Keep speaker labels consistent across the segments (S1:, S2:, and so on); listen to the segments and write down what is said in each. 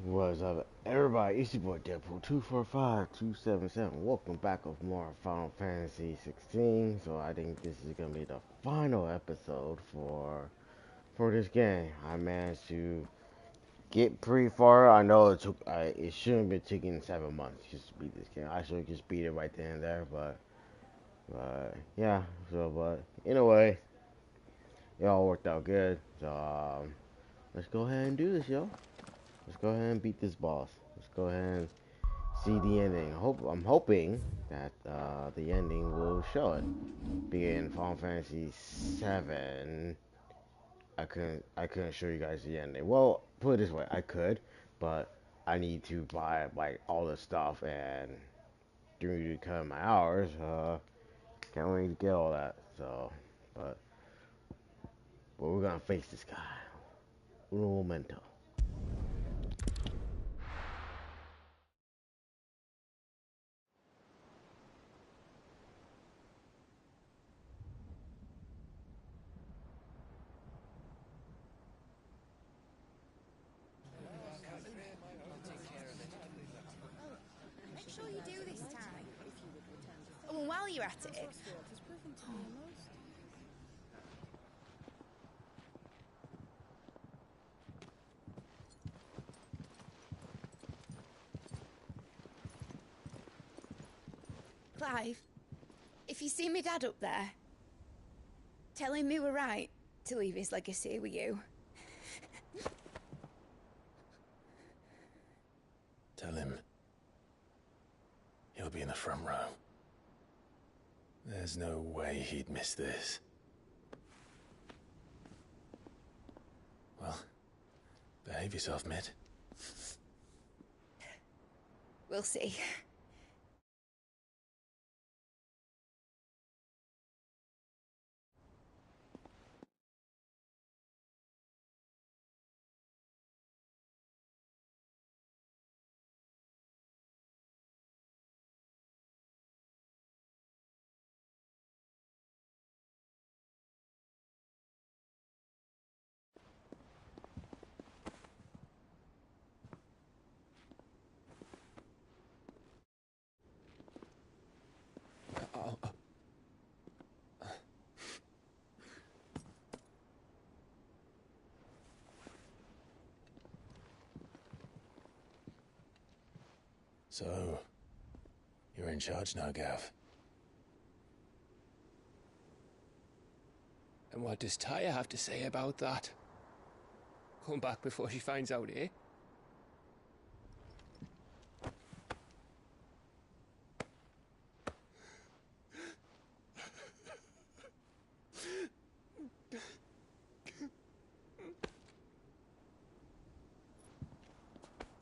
S1: What's up, everybody? It's your boy Deadpool 245277. Welcome back with more Final Fantasy 16. So I think this is gonna be the final episode for this game. I managed to get pretty far. I know it shouldn't have been taking 7 months just to beat this game. I should have just beat it right then and there, but yeah. So but anyway, it all worked out good. So let's go ahead and do this, yo. Let's go ahead and beat this boss. Let's go ahead and see the ending. I'm hoping that the ending will show it. Being in Final Fantasy 7, I couldn't show you guys the ending. Well, put it this way, I could, but I need to buy like all the stuff and due to cut my hours, can't wait to get all that. So, but we're gonna face this guy. Uno momento.
S2: Make sure you do this time. Oh, and while you're at it... Clive, if you see me dad up there, tell him we were right to leave his legacy with you.
S3: Tell him he'll be in the front row. There's no way he'd miss this. Well, behave yourself, Mid.
S2: We'll see.
S3: So, you're in charge now, Gav.
S4: And what does Taya have to say about that? Come back before she finds out, eh?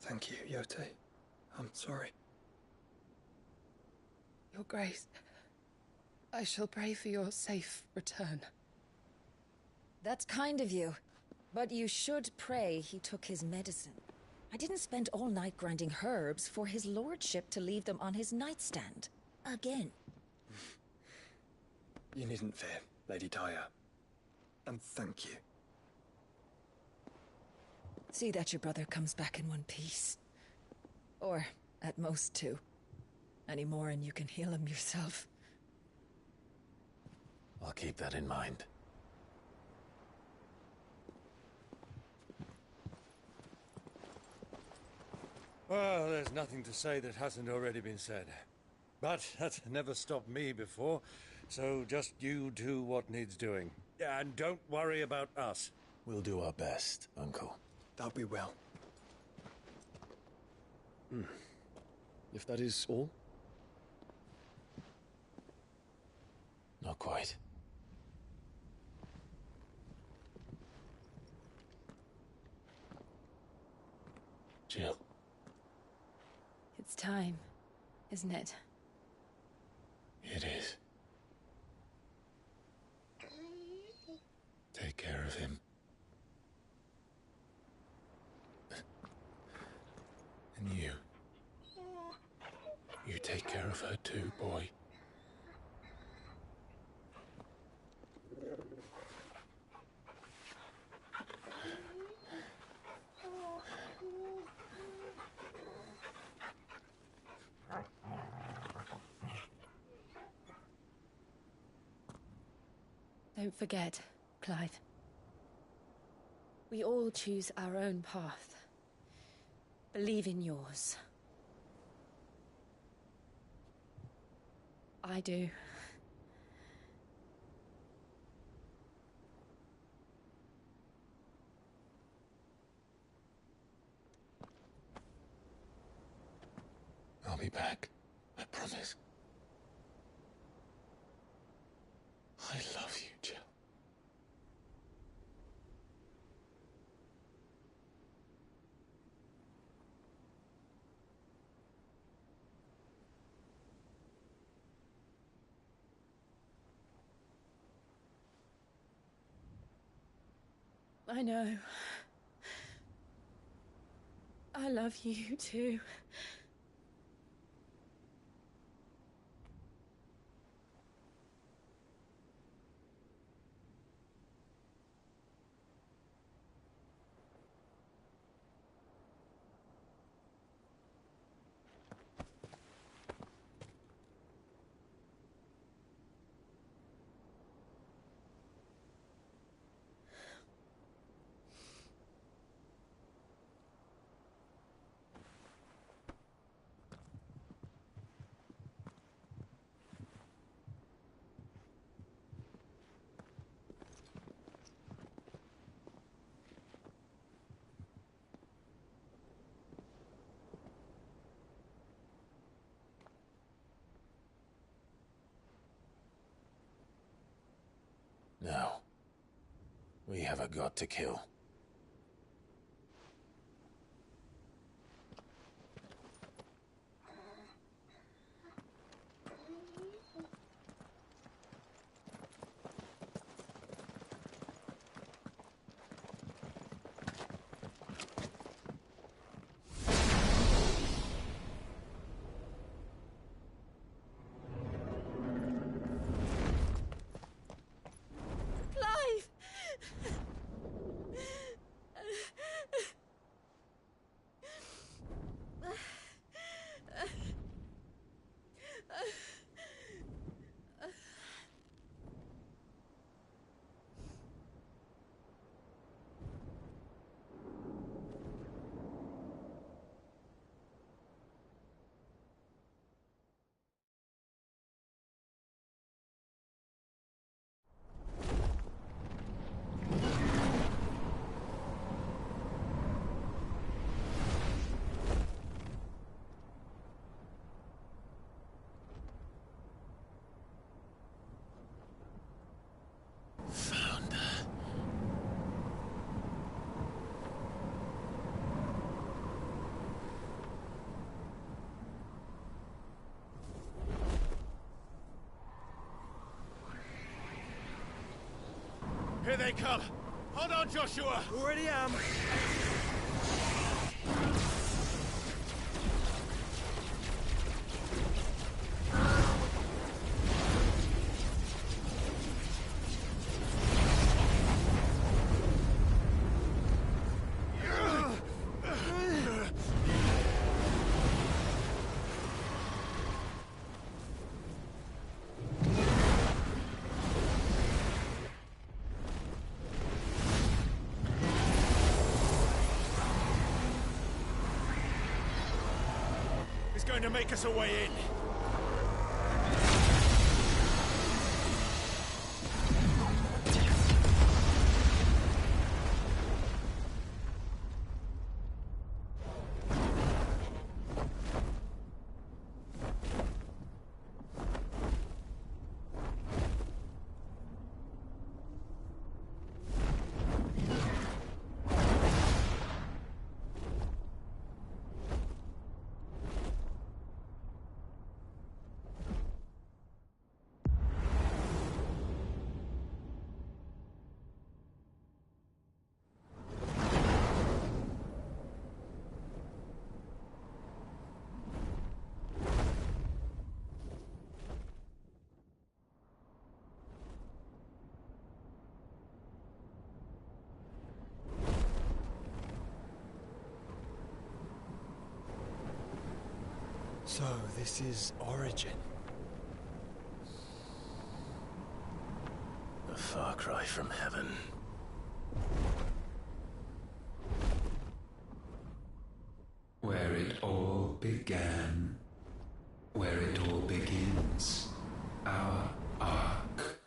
S5: Thank you, Yote. I'm sorry.
S6: Your Grace, I shall pray for your safe return.
S7: That's kind of you. But you should pray he took his medicine. I didn't spend all night grinding herbs for his lordship to leave them on his nightstand. Again.
S5: You needn't fear, Lady Taya. And thank you.
S7: See that your brother comes back in one piece. Or, at most, two. Any more and you can heal him yourself.
S3: I'll keep that in mind.
S8: Well, there's nothing to say that hasn't already been said. But that's never stopped me before, so just you do what needs doing. And don't worry about us.
S3: We'll do our best, Uncle.
S5: That we will.
S4: If that is all?
S3: Not quite. Jill.
S6: It's time, isn't it?
S3: It is. Take care of him. And you. You take care of her too, boy.
S6: Don't forget, Clive. We all choose our own path. Believe in yours. I do.
S3: I'll be back. I promise. I love you, Jill.
S6: I know. I love you too.
S3: Now, we have a god to kill.
S6: Clive!
S3: Found her.
S8: Here they come! Hold on, Joshua! Already am! He's going to make us a way in. So, this is Origin.
S3: far cry from heaven.
S9: Where it all began, where it all begins, our ark,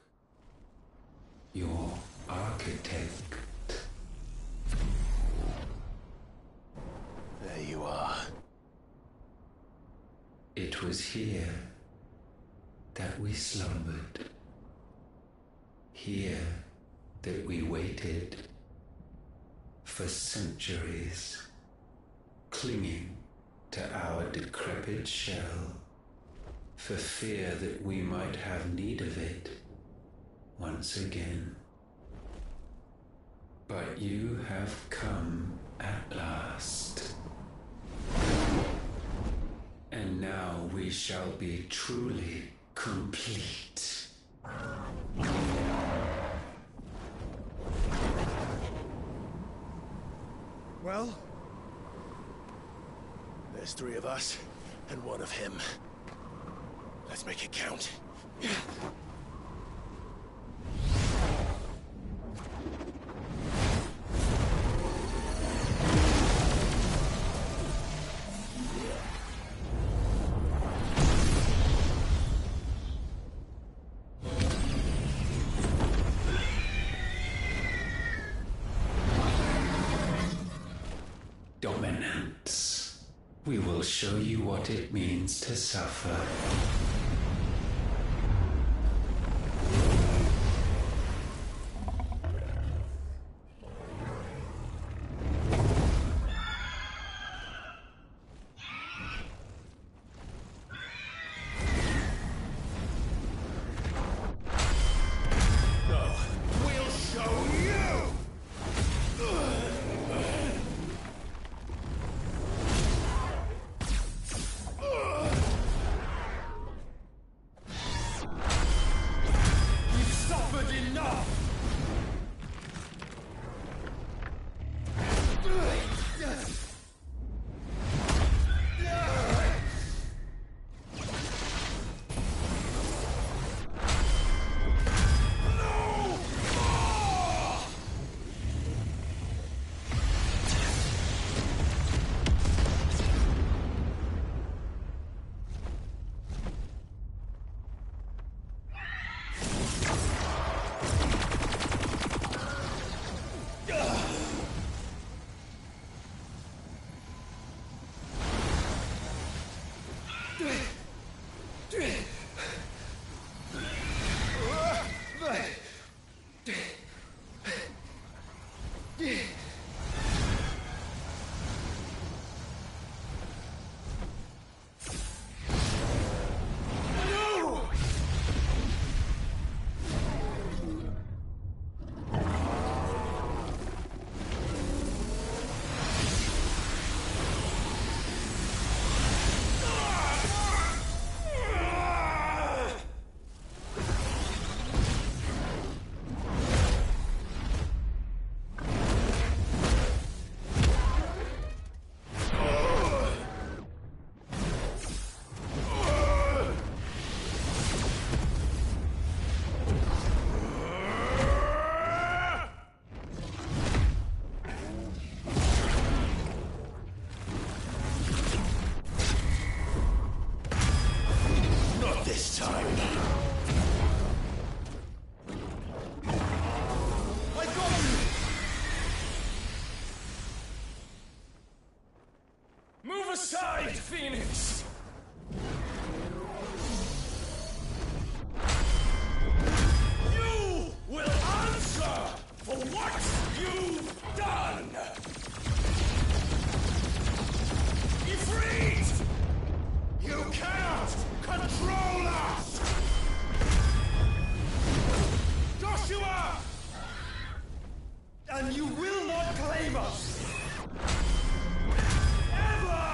S9: your architect.
S3: There you are.
S9: It was here that we slumbered, here that we waited for centuries, clinging to our decrepit shell, for fear that we might have need of it once again. But you have come at last. And now we shall be truly complete.
S3: Well, there's 3 of us and 1 of him. Let's make it count.
S9: Dominance. We will show you what it means to suffer.
S4: Aside, Phoenix! You will answer for what you've done! Ifrit! You cannot control us! Joshua! And you will not claim us! Ever!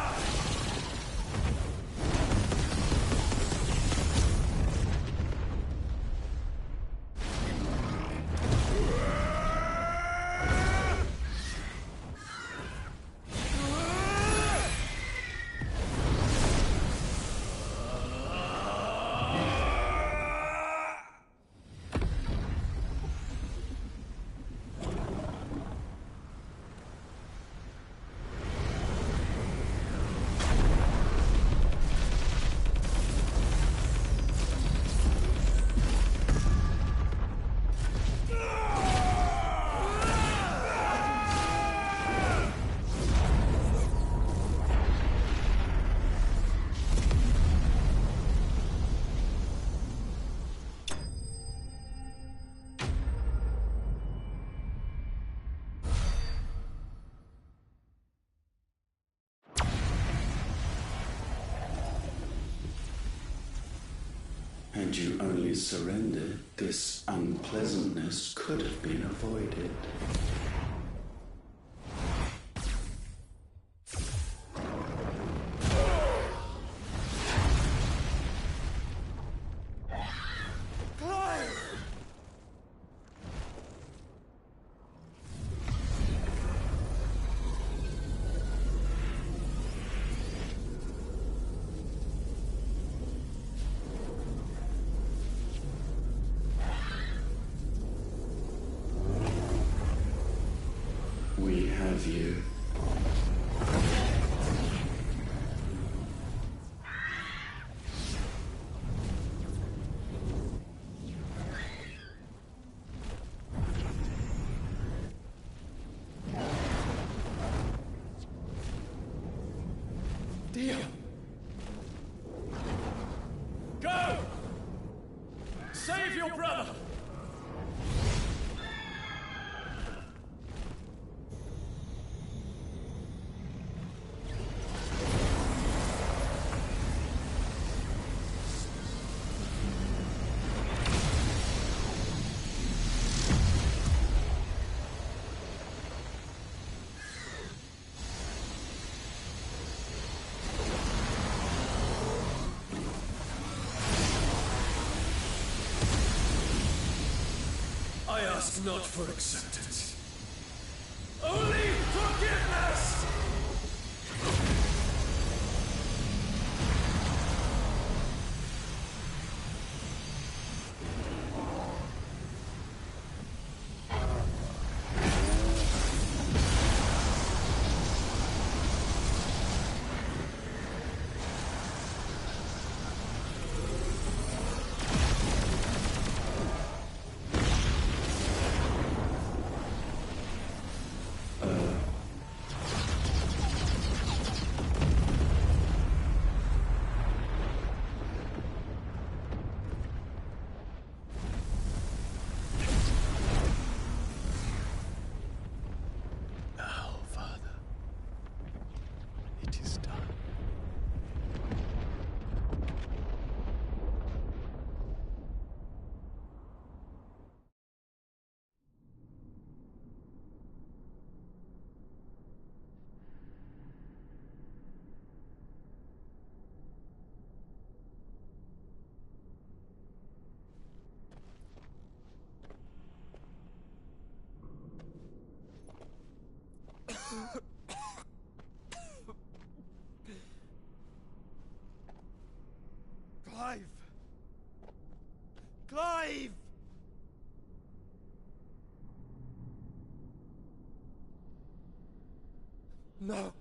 S9: Had you only surrendered, this unpleasantness could have been avoided. We have you.
S3: Deal. Go! Save your brother! I ask not for acceptance. Only forgiveness! Now, Father, it is done. Clive! Clive! No.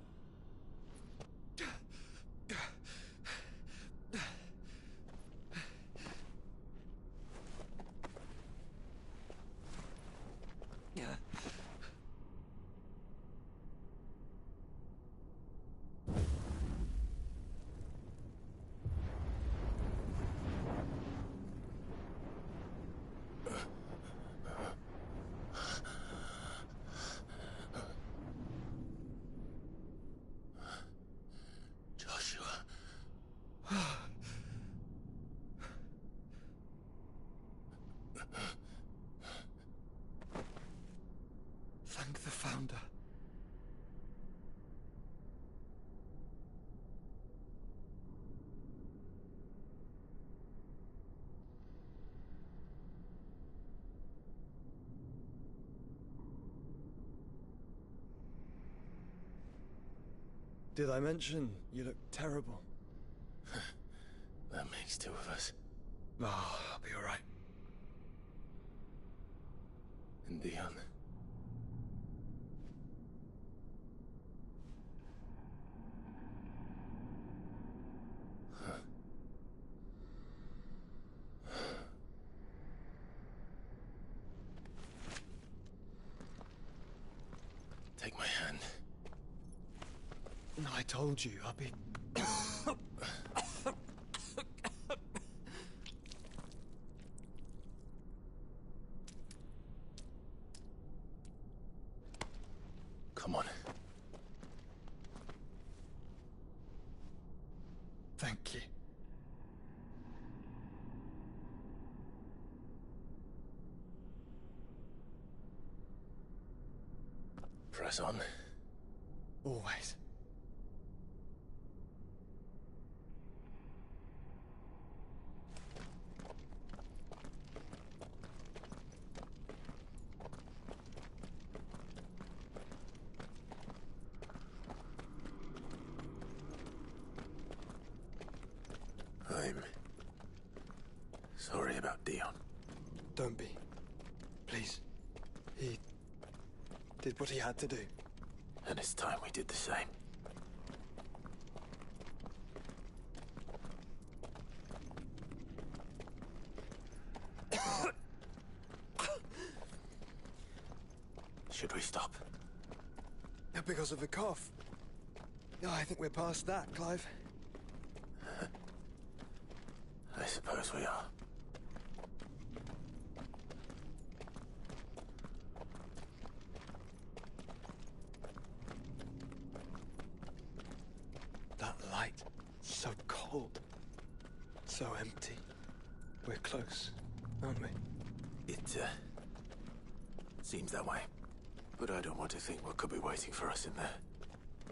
S3: Thank the Founder. Did I mention you look terrible?
S5: That makes two of us.
S3: Oh, I'll be alright.
S5: And Dion. Take my hand.
S3: No, I told you, I'll be...
S5: Come on.
S3: Thank you. press on.
S5: Always.
S3: I'm sorry about Dion.
S5: Don't be. Please. He did what he had to do.
S3: And it's time we did the same. Should we stop?
S5: Because of the cough. No, I think we're past that, Clive.
S3: I suppose we are.
S5: That light. So cold. So empty. We're close, aren't we?
S3: It, seems that way. But I don't want to think what could be waiting for us in there.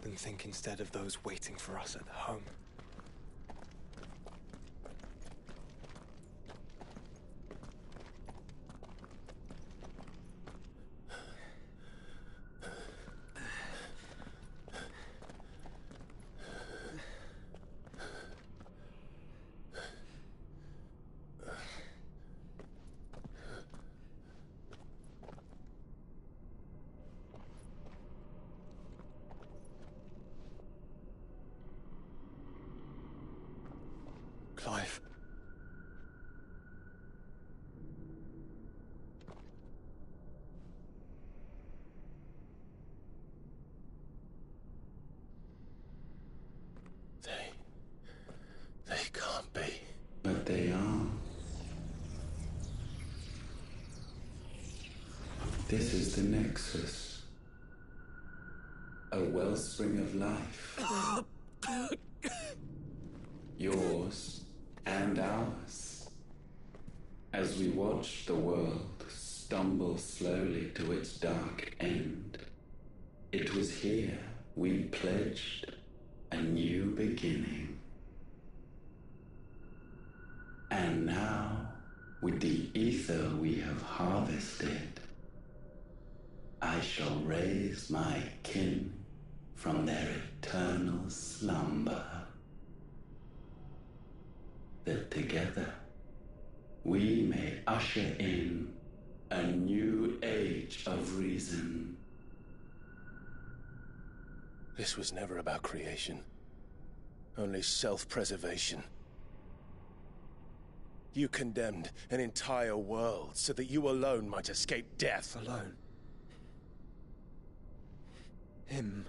S5: Then think instead of those waiting for us at home. Clive.
S3: They can't be.
S9: But they are. This is the Nexus. A wellspring of life. Yours and ours. As we watch the world stumble slowly to its dark end, it was here we pledged a new beginning. And now, with the ether we have harvested, I shall raise my kin from their eternal slumber. That together we may usher in a new age of reason.
S3: This was never about creation. Only self-preservation. You condemned an entire world so that you alone might escape death.
S5: Alone. Him.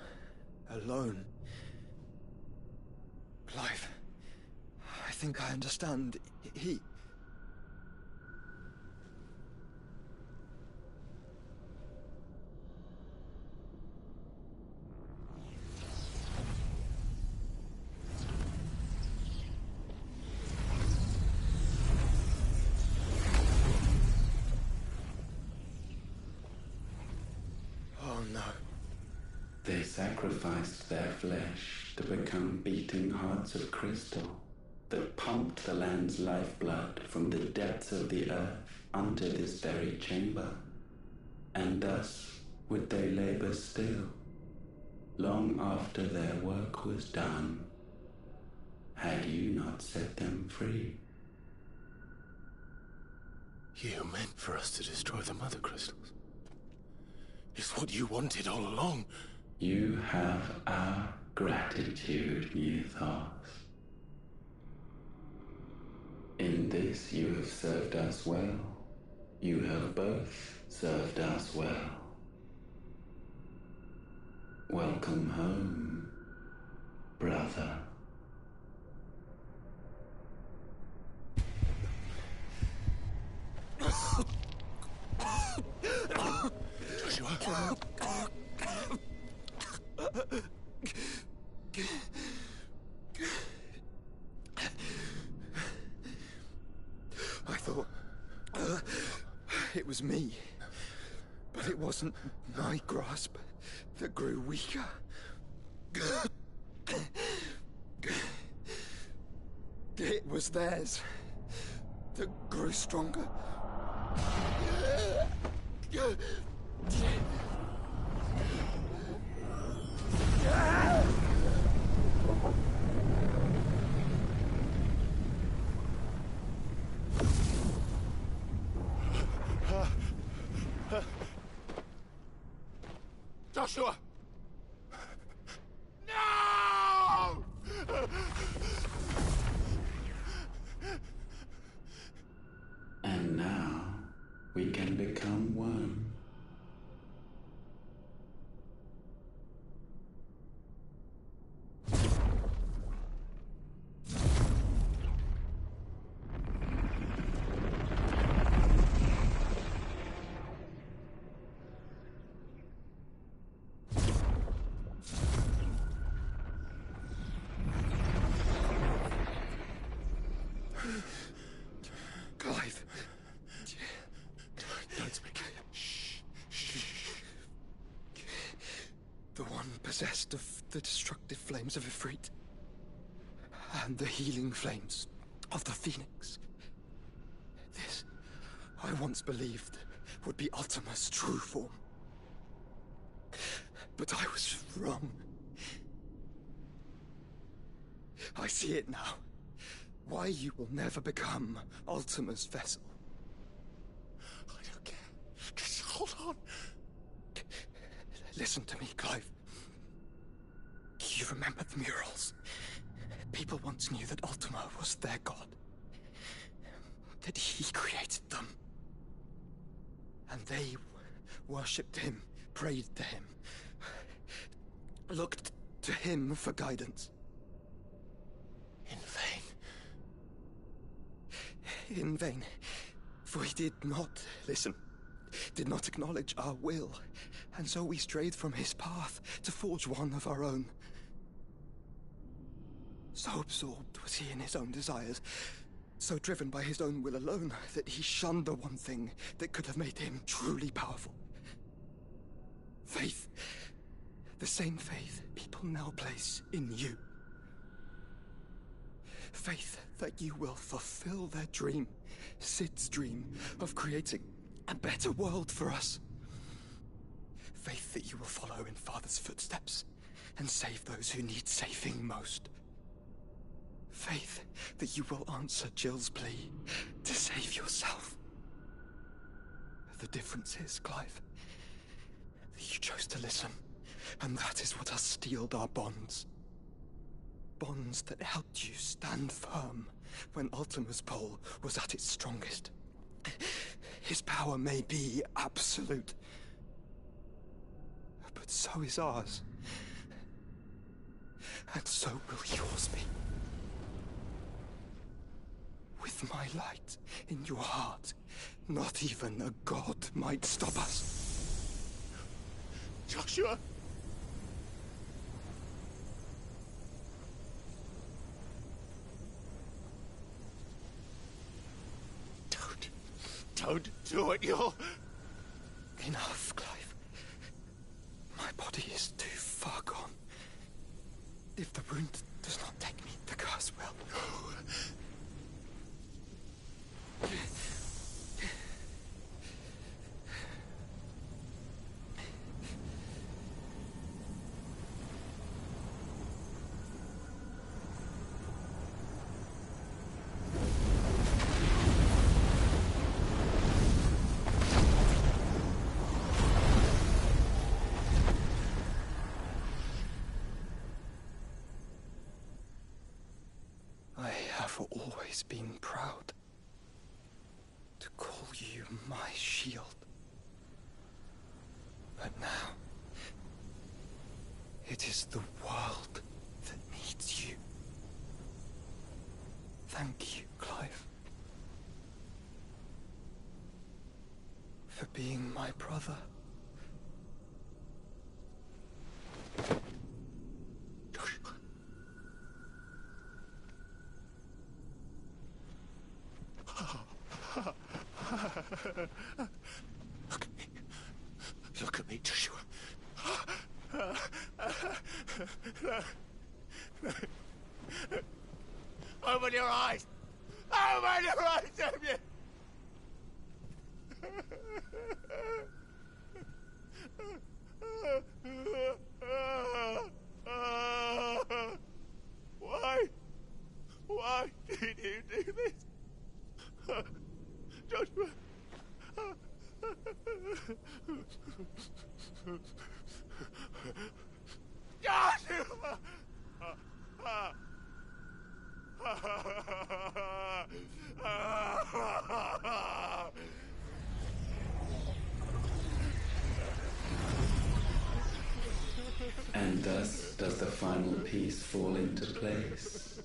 S5: Alone. Clive. I think I understand. He... Oh no.
S9: They sacrificed their flesh to become beating hearts of crystal that pumped the land's lifeblood from the depths of the earth unto this very chamber. And thus would they labor still, long after their work was done, had you not set them free.
S3: You meant for us to destroy the mother crystals. It's what you wanted all along.
S9: You have our gratitude, Muthos. In this you have served us well. You have both served us well. Welcome home, brother.
S3: Joshua?
S5: I thought... it was me. But it wasn't my grasp that grew weaker. It was theirs that grew stronger.
S3: Joshua! No!
S9: And now we can become one.
S5: Clive.
S3: Don't speak. Shh.
S5: The one possessed of the destructive flames of Ifrit. And the healing flames of the Phoenix. This, I once believed, would be Ultima's true form. But I was wrong. I see it now. Why you will never become Ultima's vessel.
S3: I don't care. Just hold on.
S5: Listen to me, Clive. You remember the murals? People once knew that Ultima was their god. That he created them. And they worshipped him, prayed to him, looked to him for guidance.
S3: In vain.
S5: In vain. For he did not listen, did not acknowledge our will, and so we strayed from his path to forge one of our own. So absorbed was he in his own desires, so driven by his own will alone, that he shunned the one thing that could have made him truly powerful. Faith. The same faith people now place in you. Faith that you will fulfill their dream, Sid's dream, of creating a better world for us. Faith that you will follow in Father's footsteps and save those who need saving most. Faith that you will answer Jill's plea to save yourself. The difference is, Clive, that you chose to listen, and that is what has steeled our bonds. Bonds that helped you stand firm when Ultima's pull was at its strongest. His power may be absolute, but so is ours. And so will yours be. With my light in your heart, not even a god might stop us.
S3: Joshua! Don't do it, you'll...
S5: Enough, Clive. My body is too far gone. If the wound does not take me, the curse will. I have always been proud to call you my shield. But now, it is the world that needs you. Thank you, Clive, for being my brother.
S3: Look at me, Joshua. Open your eyes! Open your eyes, Damien! Why? Why did you do this? Joshua! Joshua!
S9: And thus does the final piece fall into place.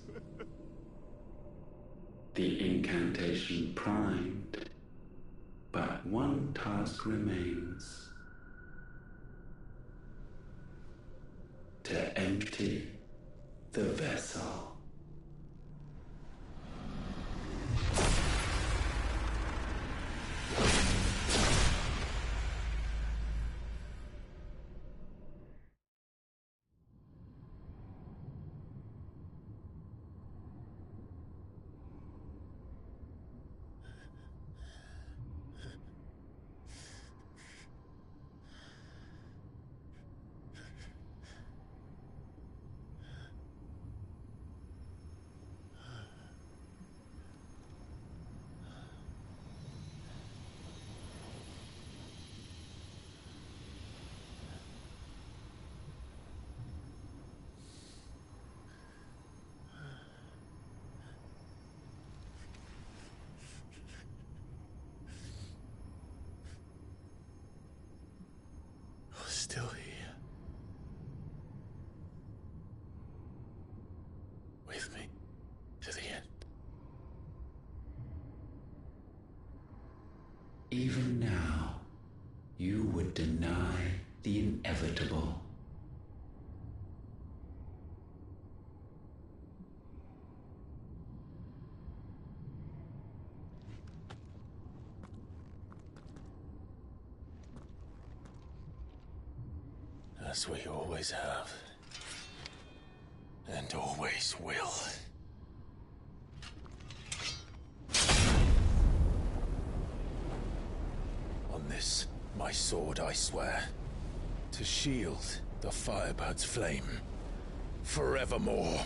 S9: The incantation primed, but one task remains. To empty the vessel.
S3: Still here. With me to the end.
S9: Even now, you would deny the inevitable.
S3: As we always have. And always will. On this, my sword, I swear, to shield the Firebird's flame forevermore.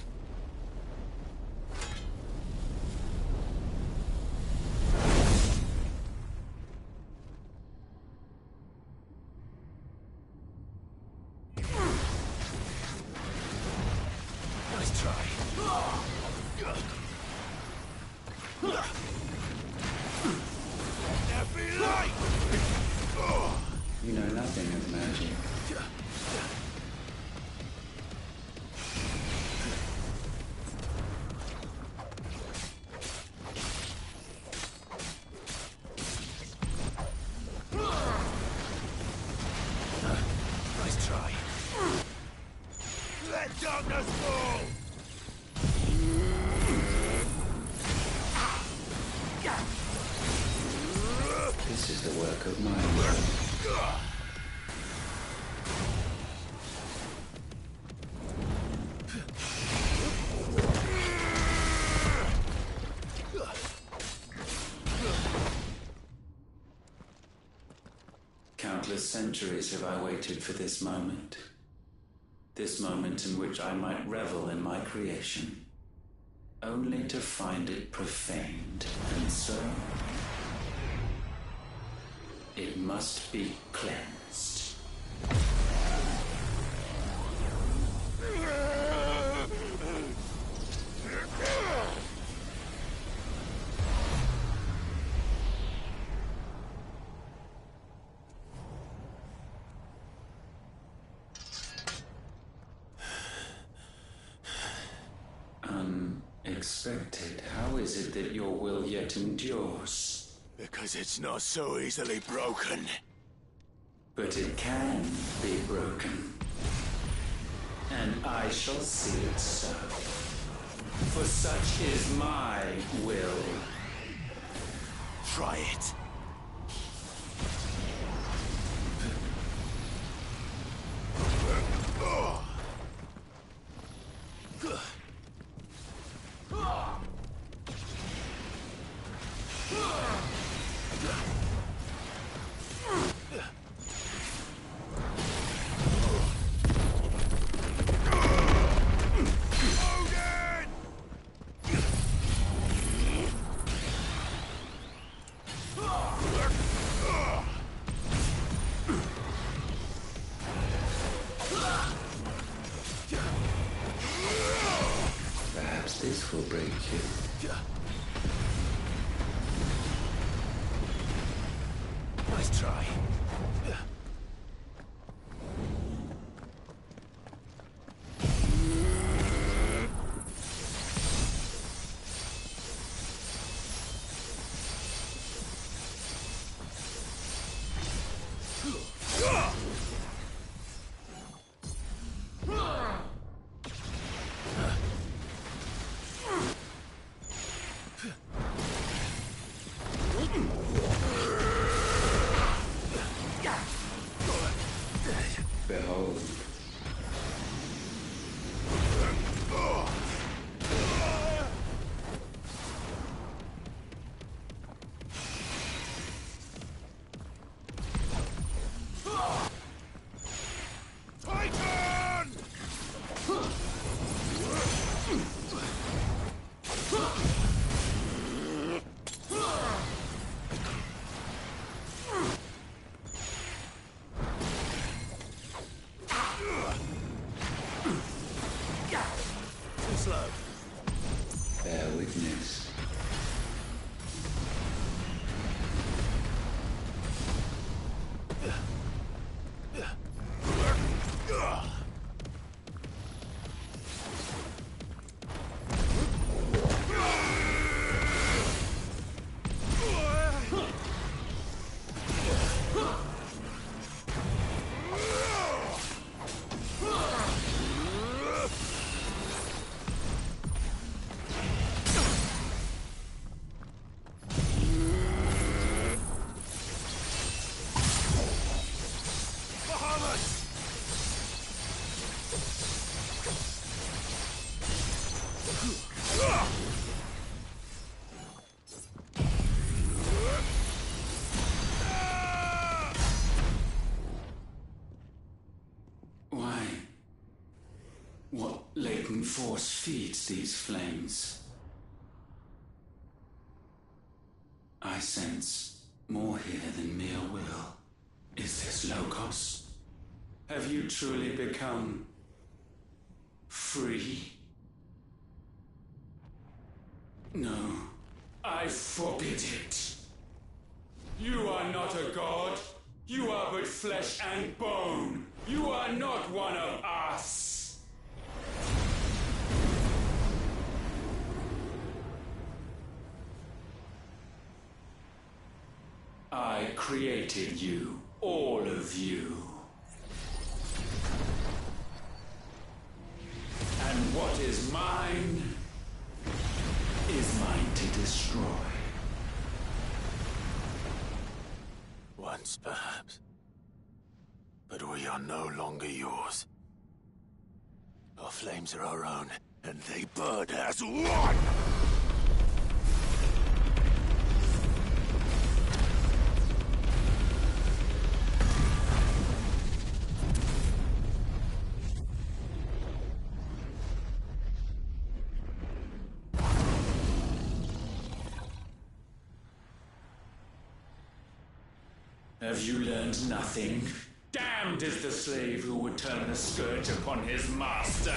S3: Nice try. There be light!
S9: You know nothing of magic.
S3: Nice try. Let darkness fall!
S9: This is the work of my will. Countless centuries have I waited for this moment. This moment in which I might revel in my creation, only to find it profaned, and so it must be cleansed. Unexpected. How is it that your will yet endures?
S3: Because it's not so easily broken.
S9: But it can be broken. And I shall see it so. For such is my will.
S3: Try it.
S9: This will break you.
S3: Nice try.
S9: Behold.
S3: Titan! Too slow.
S9: Bear witness. Why? What latent force feeds these flames? I sense more here than mere will. Is this Logos? Have you truly become free? No, I forbid it. You are not a god. You are but flesh and bone. You are not one of us. I created you, all of you. And what is mine is mine to destroy.
S3: Once, perhaps. But we are no longer yours. Our flames are our own, and they burn as one!
S9: Have you learned nothing? Damned is the slave who would turn the scourge upon his master!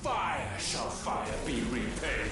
S10: fire shall fire be repaid.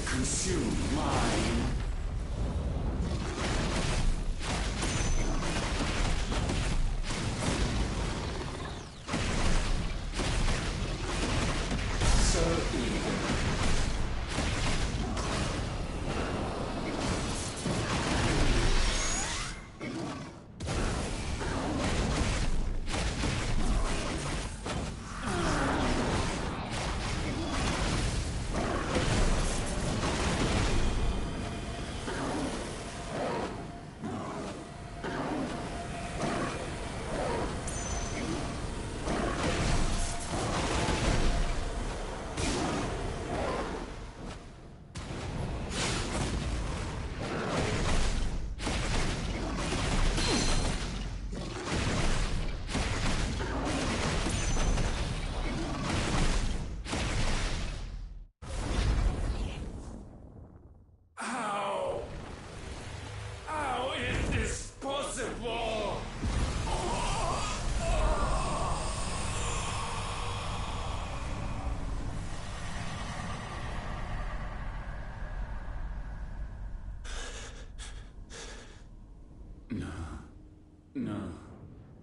S10: Consume mine. So eager.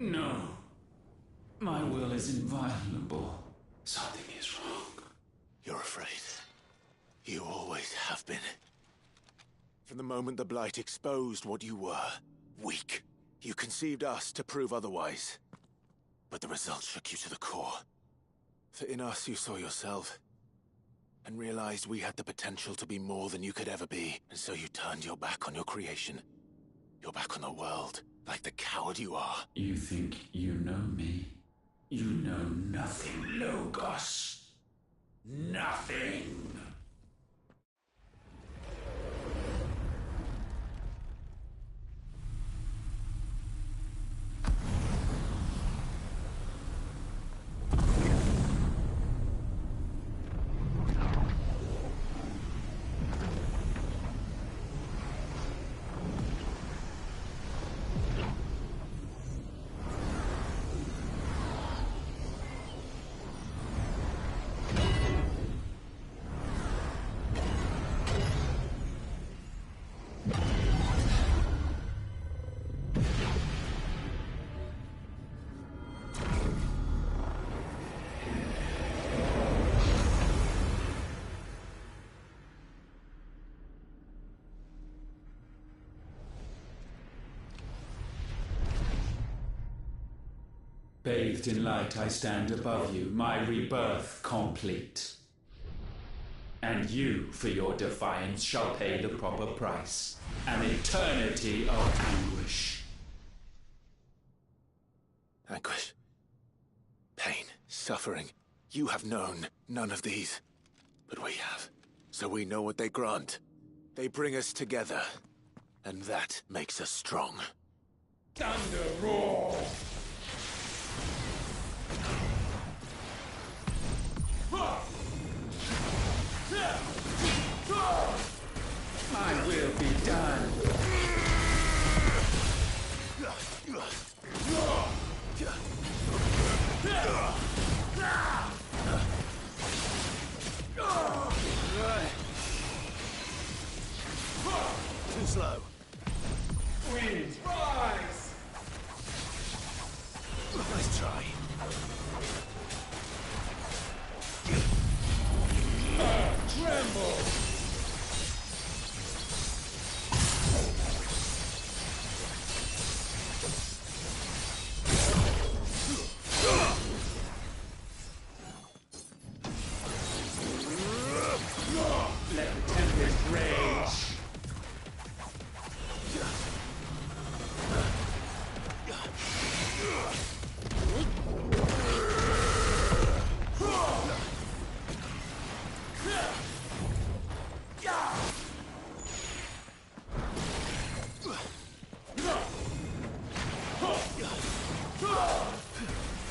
S10: No. My will is inviolable. Something is wrong.
S3: You're afraid. You always have been. From the moment the Blight exposed what you were, weak, you conceived us to prove otherwise. But the results shook you to the core. For in us you saw yourself, and realized we had the potential to be more than you could ever be. And so you turned your back on your creation. Your back on the world, like the coward you are.
S10: You think you know me? You know nothing, Logos. Nothing. Bathed in light, I stand above you, my rebirth complete. And you, for your defiance, shall pay the proper price. An eternity of anguish.
S3: Anguish. Pain. Suffering. You have known none of these. But we have. So we know what they grant. They bring us together. And that makes us strong.
S10: Thunder roar!
S3: Too slow.
S10: Wind, rise!
S3: Nice try.
S10: Tremble! Let the tempest rage!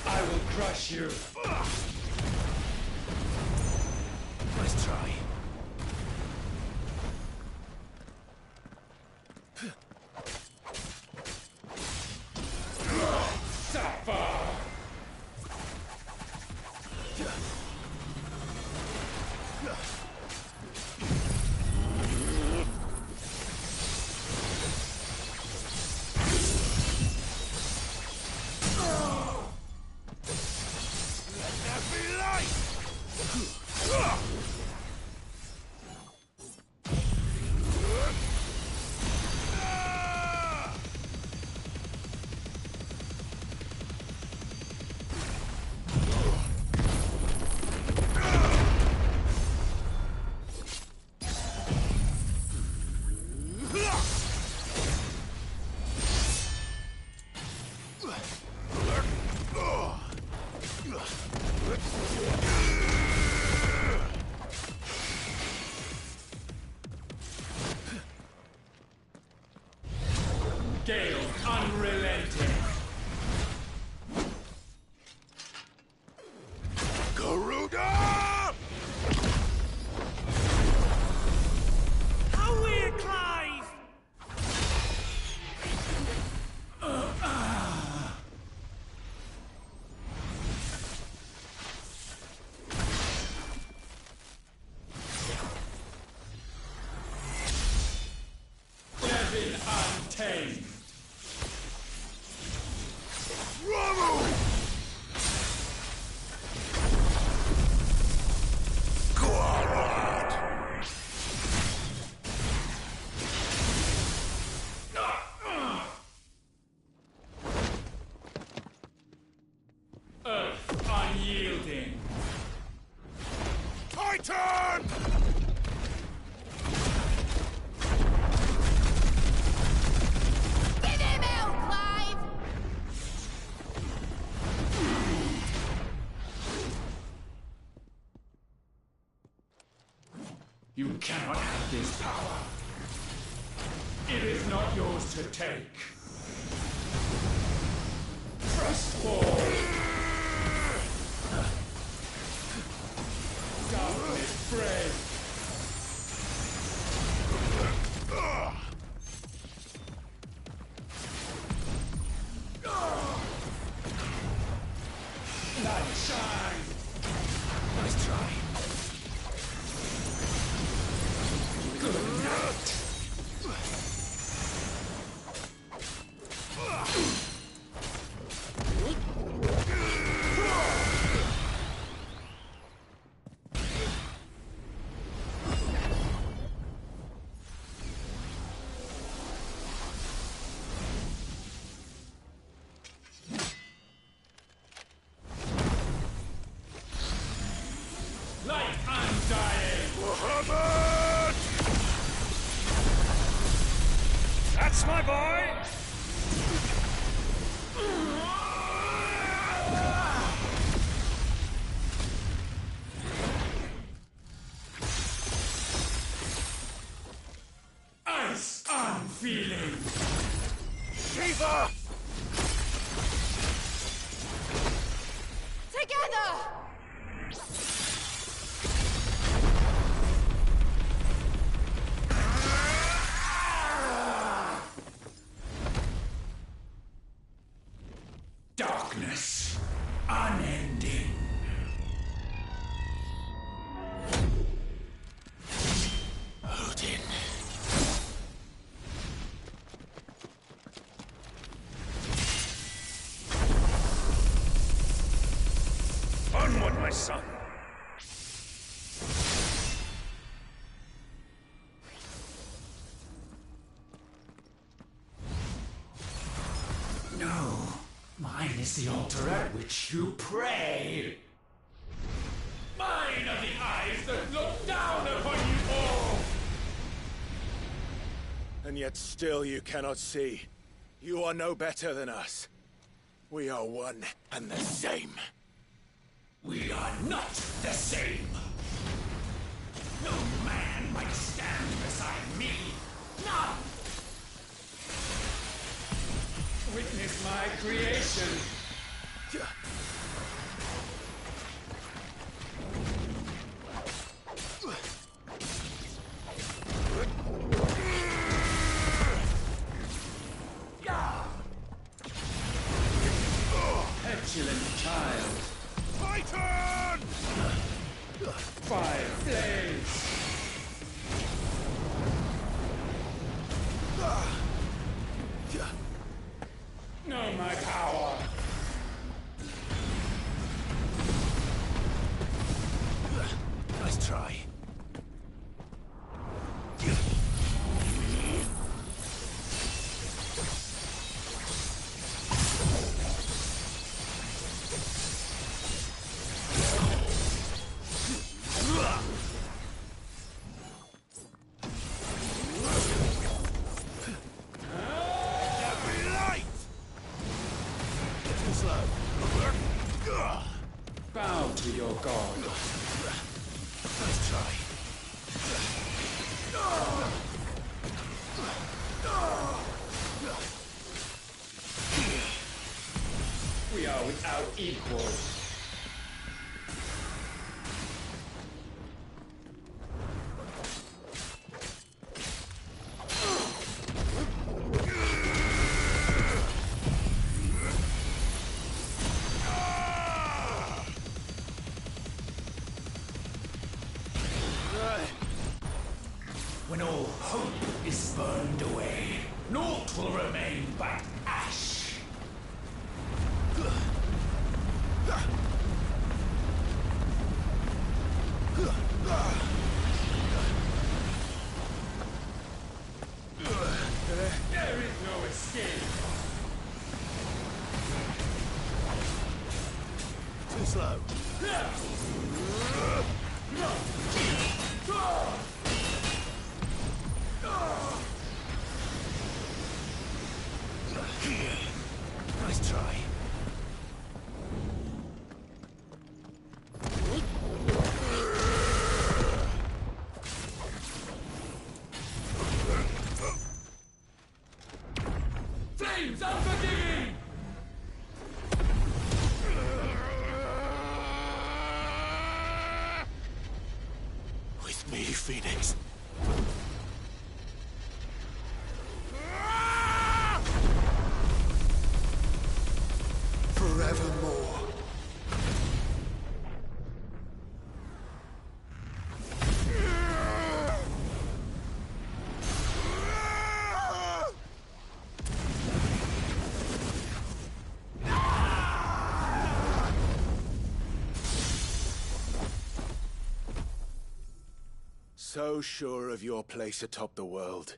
S10: I will crush you!
S3: Nice try.
S10: Suffer! Gale unrelenting!
S3: Garuda!
S10: How weird, Clive! Devin untamed!
S3: Rommel! Guarad!
S10: Earth unyielding!
S3: Titan!
S2: Give him hell, Clive!
S10: You cannot have this power. It is not yours to take. Frostfall! Darkness break! Light shine!
S3: Nice try.
S10: Good night! Light undying!
S3: Muhammad!
S8: That's my boy!
S10: Ice unfeeling!
S3: Shiva!
S2: Together!
S10: unending.
S3: Odin.
S8: Onward, my son.
S10: No, mine is the altar at which you pray. Mine are the eyes that look down upon you all.
S3: And yet still you cannot see. You are no better than us. We are one and the same.
S10: We are not the same. No man might stand beside me. None. Witness my creation. Petulant child.
S3: Titan!
S10: Fire flames. Know my power.
S3: Nice try.
S10: Bow to your god.
S3: Nice try.
S10: We are without equal. When all hope is burned away, naught will remain but ash. There is no escape.
S3: Too slow. Nice try.
S10: Flames unforgiving!
S3: With me, Phoenix. Forevermore. So sure of your place atop the world,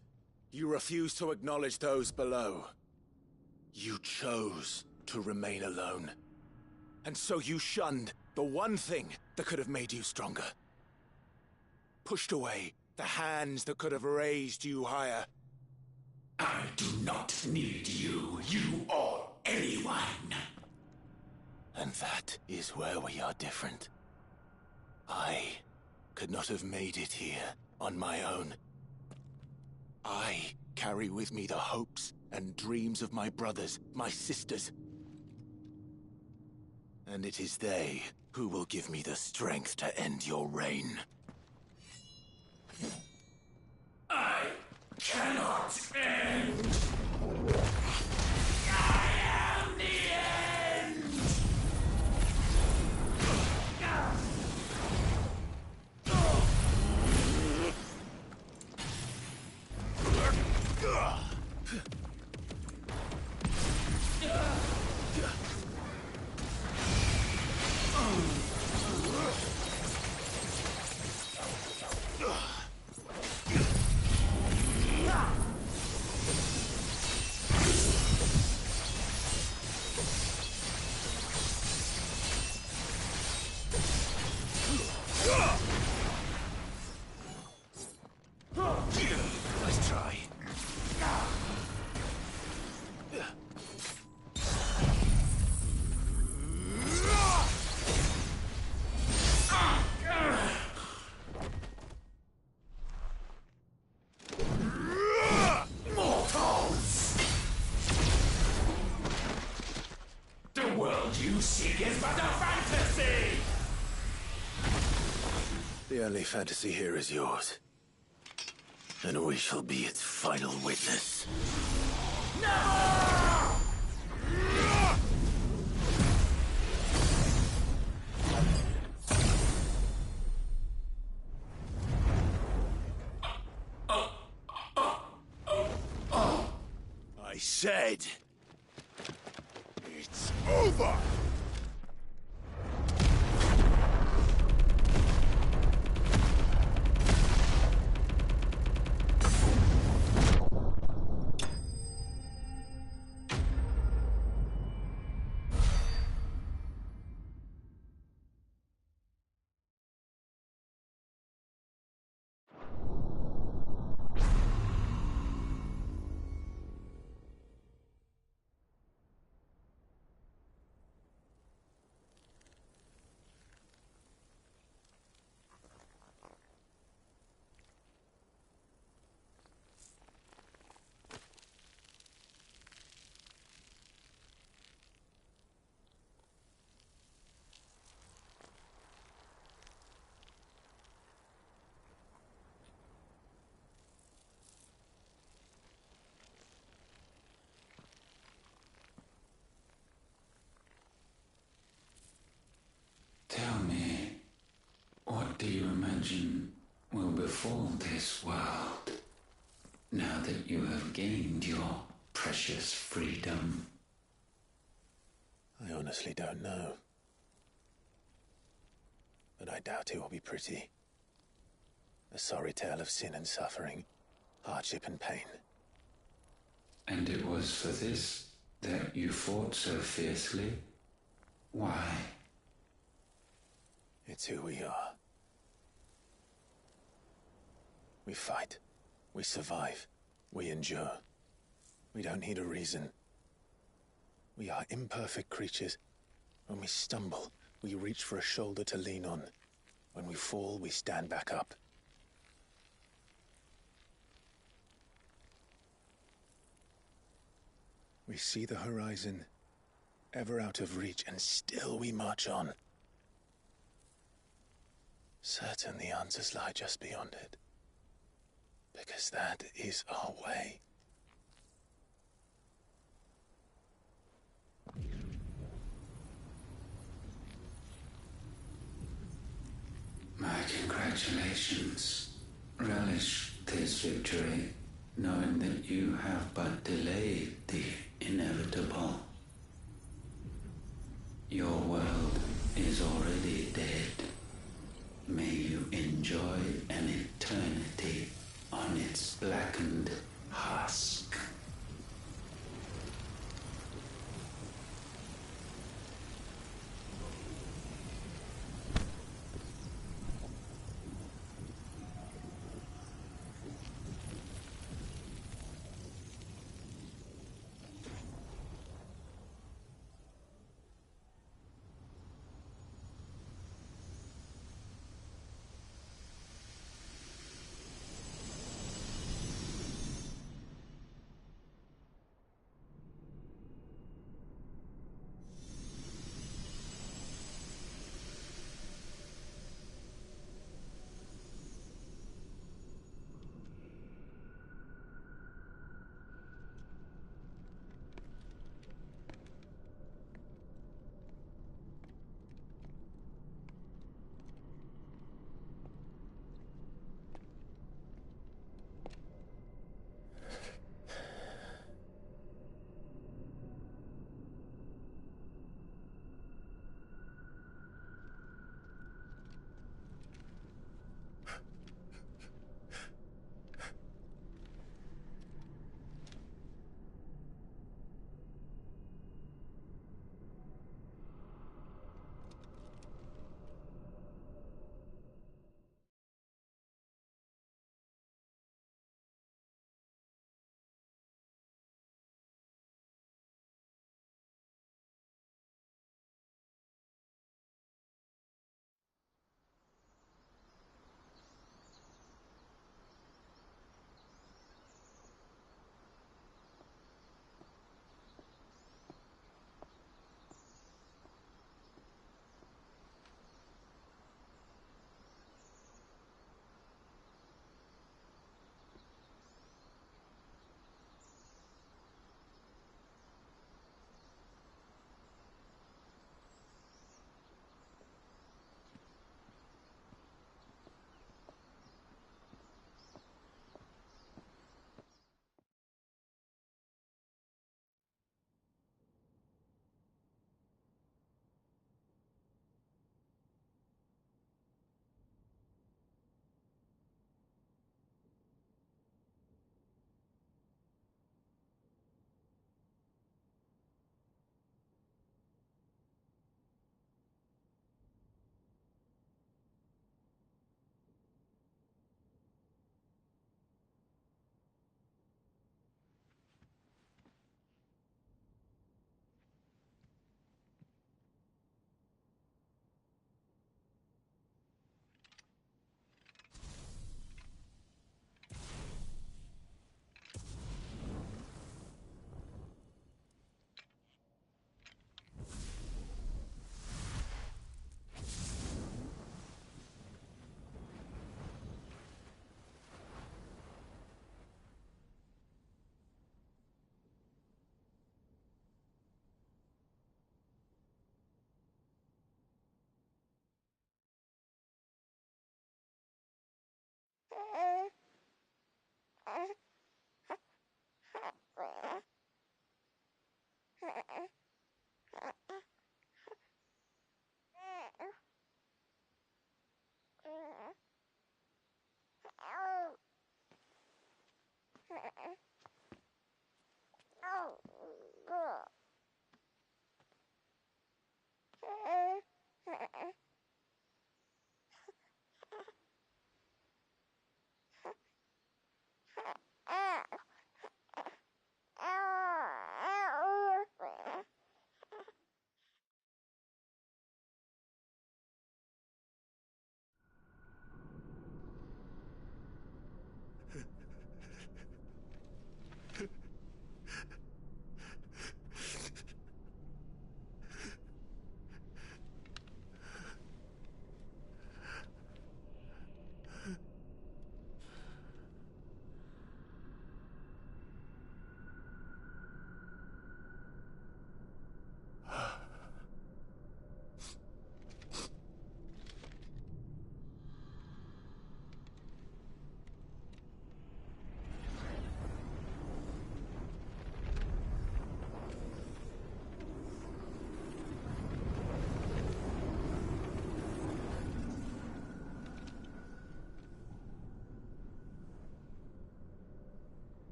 S3: you refuse to acknowledge those below. You chose to remain alone. And so you shunned the one thing that could have made you stronger. Pushed away the hands that could have raised you higher.
S10: I do not need you, or anyone.
S3: And that is where we are different. I could not have made it here on my own. I carry with me the hopes and dreams of my brothers, my sisters. And it is they who will give me the strength to end your reign.
S10: I cannot end. I am the end. you seek is but a fantasy!
S3: The only fantasy here is yours. And we shall be its final witness. I said... it's over!
S10: Tell me, what do you imagine will befall this world now that you have gained your precious freedom?
S3: I honestly don't know. But I doubt it will be pretty. A sorry tale of sin and suffering, hardship and pain.
S10: And it was for this that you fought so fiercely? Why?
S3: It's who we are. We fight. We survive. We endure. We don't need a reason. We are imperfect creatures. When we stumble, we reach for a shoulder to lean on. When we fall, we stand back up. We see the horizon, ever out of reach, and still we march on. Certain the answers lie just beyond it. Because that is our way.
S10: My congratulations. Relish this victory, knowing that you have but delayed the inevitable. Your world is already dead. May you enjoy an eternity on its blackened husk.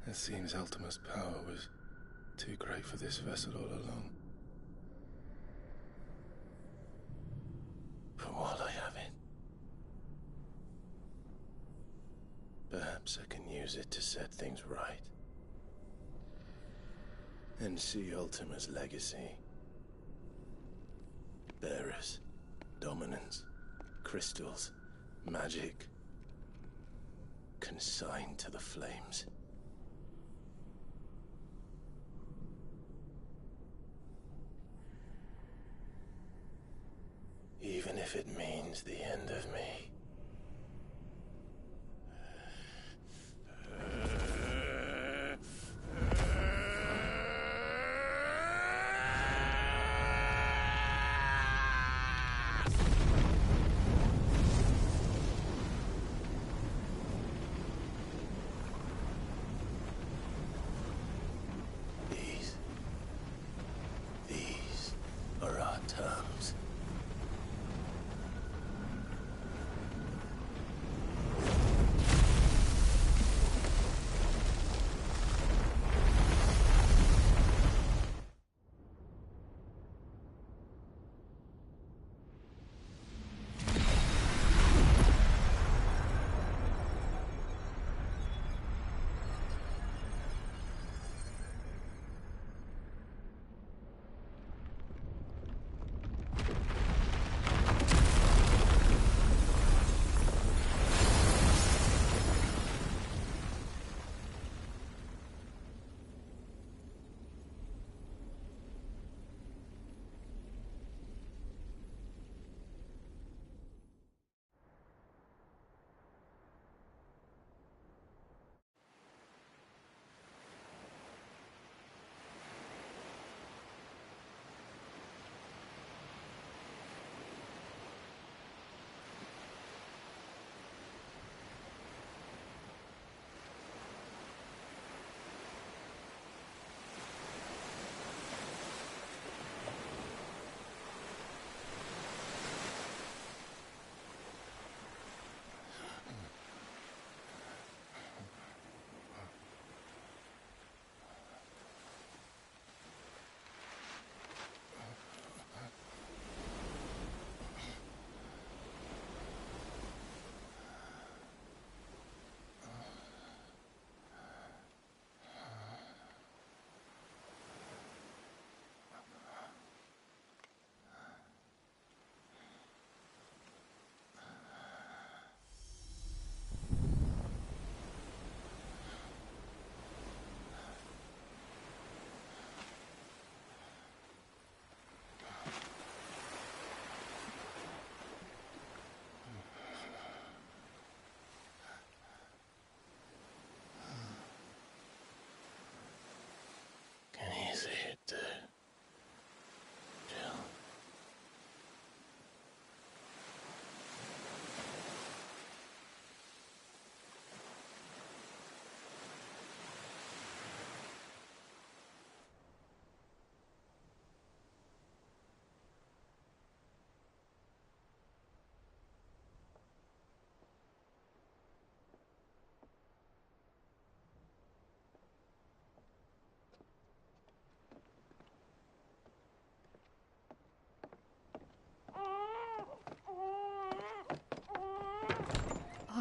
S11: It seems Ultima's power was too great for this vessel all along. But while I have it, perhaps I can use it to set things right. And see Ultima's legacy. Bearers, dominance, crystals, magic, consigned to the flames. Even if it means the end of me. These are our terms.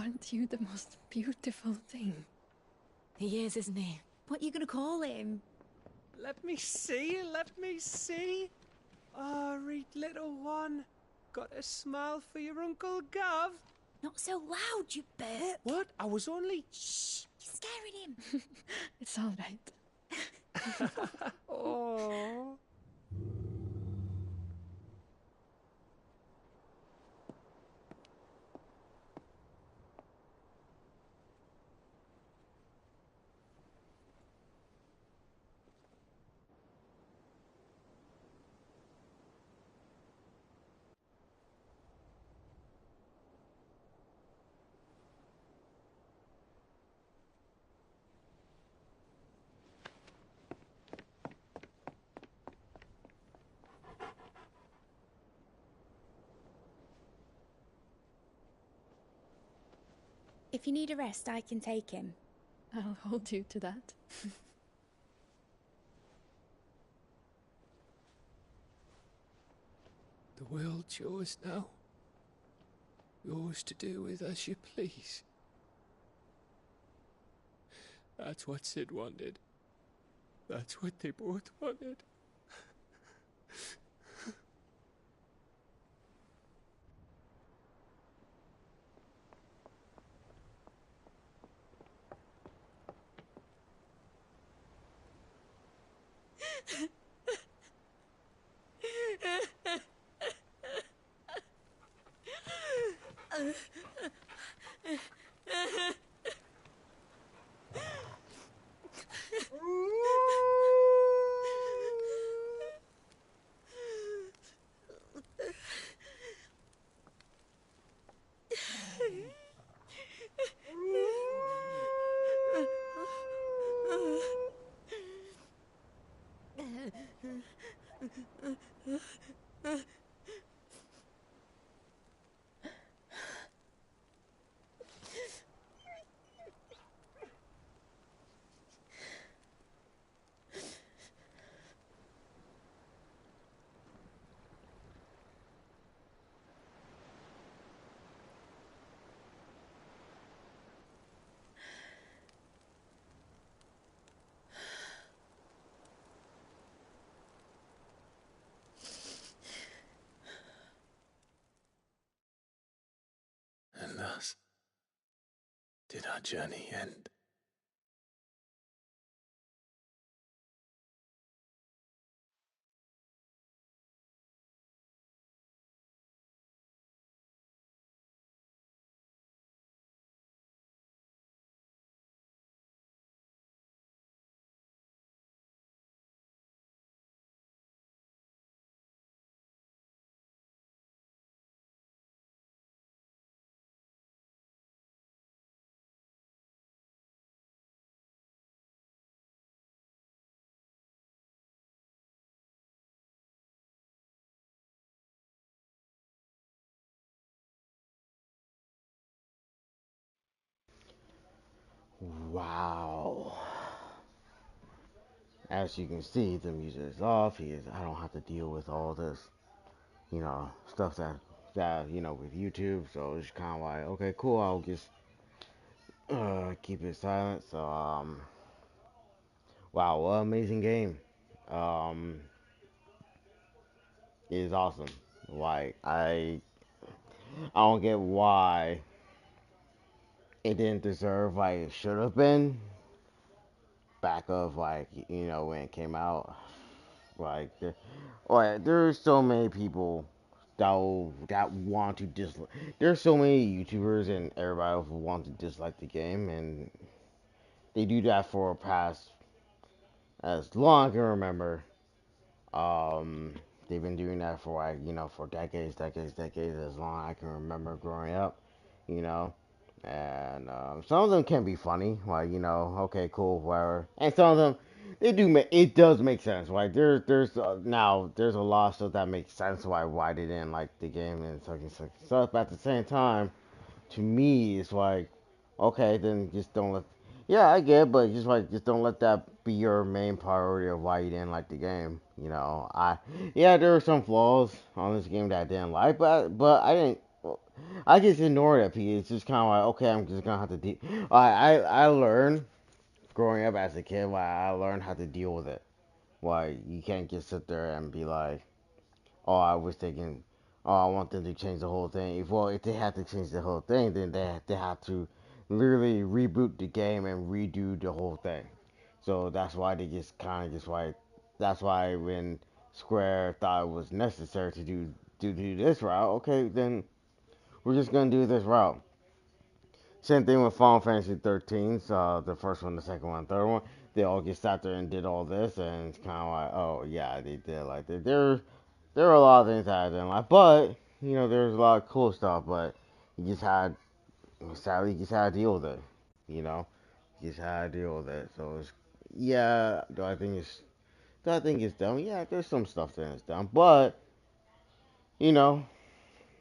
S6: Aren't you the most beautiful thing?
S2: He is, isn't he? What are you gonna call him?
S4: Let me see, let me see. Oh, read little one. Got a smile for your Uncle Gav?
S2: Not so loud, you burp.
S4: What? I was only...
S2: Shh, you're scaring him.
S6: It's all right.
S4: Oh.
S2: If you need a rest, I can take him.
S6: I'll hold you to that.
S4: The world's yours now. Yours to do with as you please. That's what Sid wanted. That's what they both wanted.
S3: And thus did our journey end.
S1: Wow. As you can see, the music is off. I don't have to deal with all this, stuff that with YouTube. So it's kind of like, okay, cool. I'll just keep it silent. So wow, what an amazing game. Um, it is awesome. Like I don't get why it didn't deserve like it should have been back of like when it came out. Like there's so many people that want to dislike. There's so many YouTubers and everybody who want to dislike the game, and they do that for past as long as I can remember. Um, they've been doing that for like for decades, as long as I can remember growing up. You know, and some of them can be funny, like okay, cool, whatever, and some of them they do make it does make sense. Like there's now there's a lot of stuff that makes sense why they didn't like the game and such stuff. But at the same time, to me, it's like okay, then just don't let. Yeah, I get it, but just don't let that be your main priority of why you didn't like the game. Yeah, there were some flaws on this game that I didn't like, but I didn't. I just ignore that because it's just kind of like, okay, I'm just gonna have to deal. I learned growing up as a kid, why I learned how to deal with it. Why you can't just sit there and be like, oh, I was thinking, oh, I want them to change the whole thing. If they have to change the whole thing, then they have to literally reboot the game and redo the whole thing. So that's why they just kind of just like, that's why when Square thought it was necessary to do this route, okay, then we're just gonna do this route. Same thing with Final Fantasy 13, so the first one, the second one, third one. They all just sat there and did all this, and it's kind of like, oh yeah, they did like that. There were a lot of things that I didn't like, but there's a lot of cool stuff. But you just had, sadly, you just had to deal with it. You know, you just had to deal with it. So it's, yeah. Do I think it's dumb? Yeah, there's some stuff that is dumb, but you know,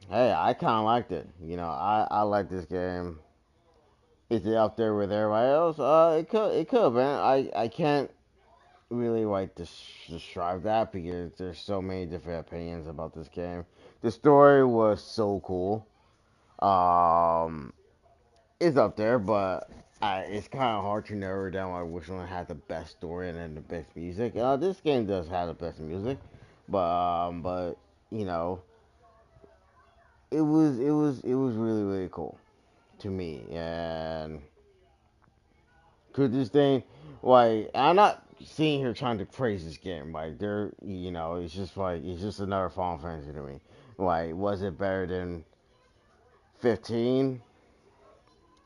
S1: hey, I kind of liked it. I like this game. Is it up there with everybody else? It could, man. I can't really like describe that because there's so many different opinions about this game. The story was so cool. Um, it's up there, but it's kind of hard to narrow down like which one had the best story and then the best music. This game does have the best music, but you know, it was really really cool to me. And could this thing, like, I'm not sitting here trying to praise this game. Like, it's just another Final Fantasy to me. Like, was it better than 15?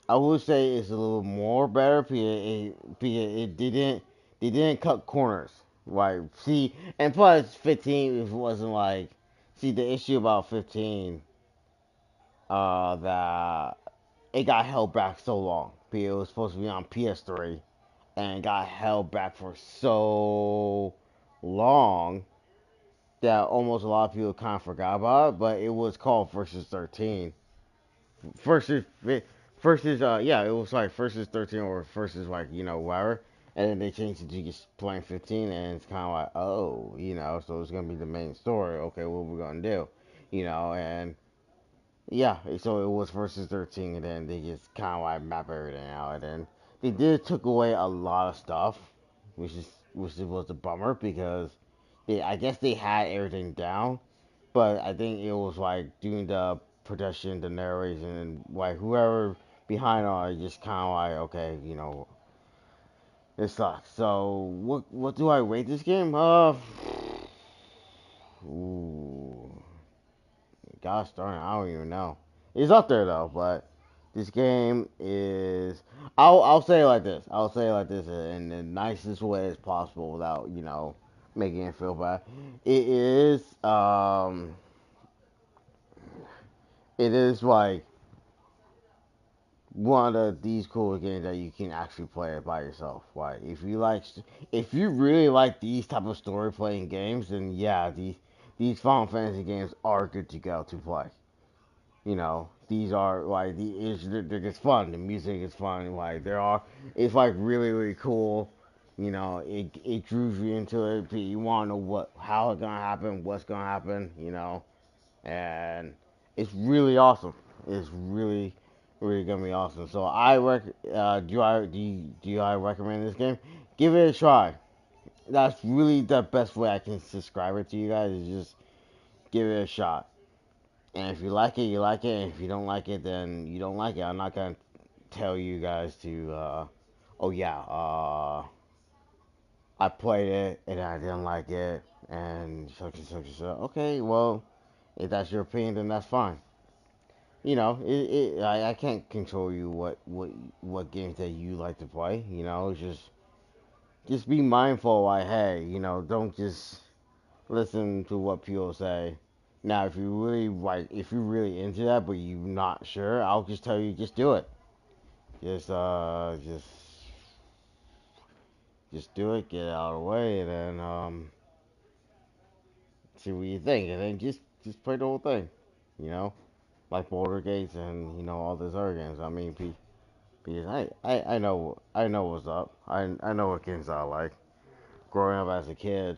S1: I would say it's a little more better because it didn't cut corners. Like, see, and plus 15 it wasn't like, see, the issue about 15, that it got held back so long because it was supposed to be on PS3 and got held back for so long that almost a lot of people kind of forgot about it. But it was called Versus 13. Versus, yeah, it was like Versus 13 or Versus, like, whatever. And then they changed it to just playing 15, and it's kind of like, oh, so it's gonna be the main story. Okay, what we gonna do, and yeah, so it was Versus 13, and then they just kind of like map everything out, and then they did took away a lot of stuff, which was a bummer because I guess they had everything down, but I think it was like doing the production, the narration, and like whoever behind all it just kind of like, okay, it sucks. So what do I rate this game? Ooh, gosh darn it, I don't even know. It's up there though, but this game is. I'll say it like this. I'll say it like this in the nicest way as possible without making it feel bad. It is it is like one of these cool games that you can actually play it by yourself. Like if you really like these type of story playing games, then yeah, these Final Fantasy games are good to go to play. These are like they're just fun. The music is fun. Like it's like really really cool. It drews you into it. You want to know how it's gonna happen, what's gonna happen. And it's really awesome. It's really really gonna be awesome. So do I recommend this game? Give it a try. That's really the best way I can describe it to you guys. Is just give it a shot. And if you like it, you like it. And if you don't like it, then you don't like it. I'm not gonna tell you guys to, oh yeah, I played it and I didn't like it, and such and such and such. Okay, well, if that's your opinion, then that's fine. I can't control you what games that you like to play. It's just be mindful. Like, hey, don't just listen to what people say. Now, if you're really into that, but you're not sure, I'll just tell you, just do it. Just do it, get it out of the way, and then see what you think, and then just play the whole thing. You know, like Border Gates and all those other games. I mean, because I know what's up. I know what games I like. Growing up as a kid,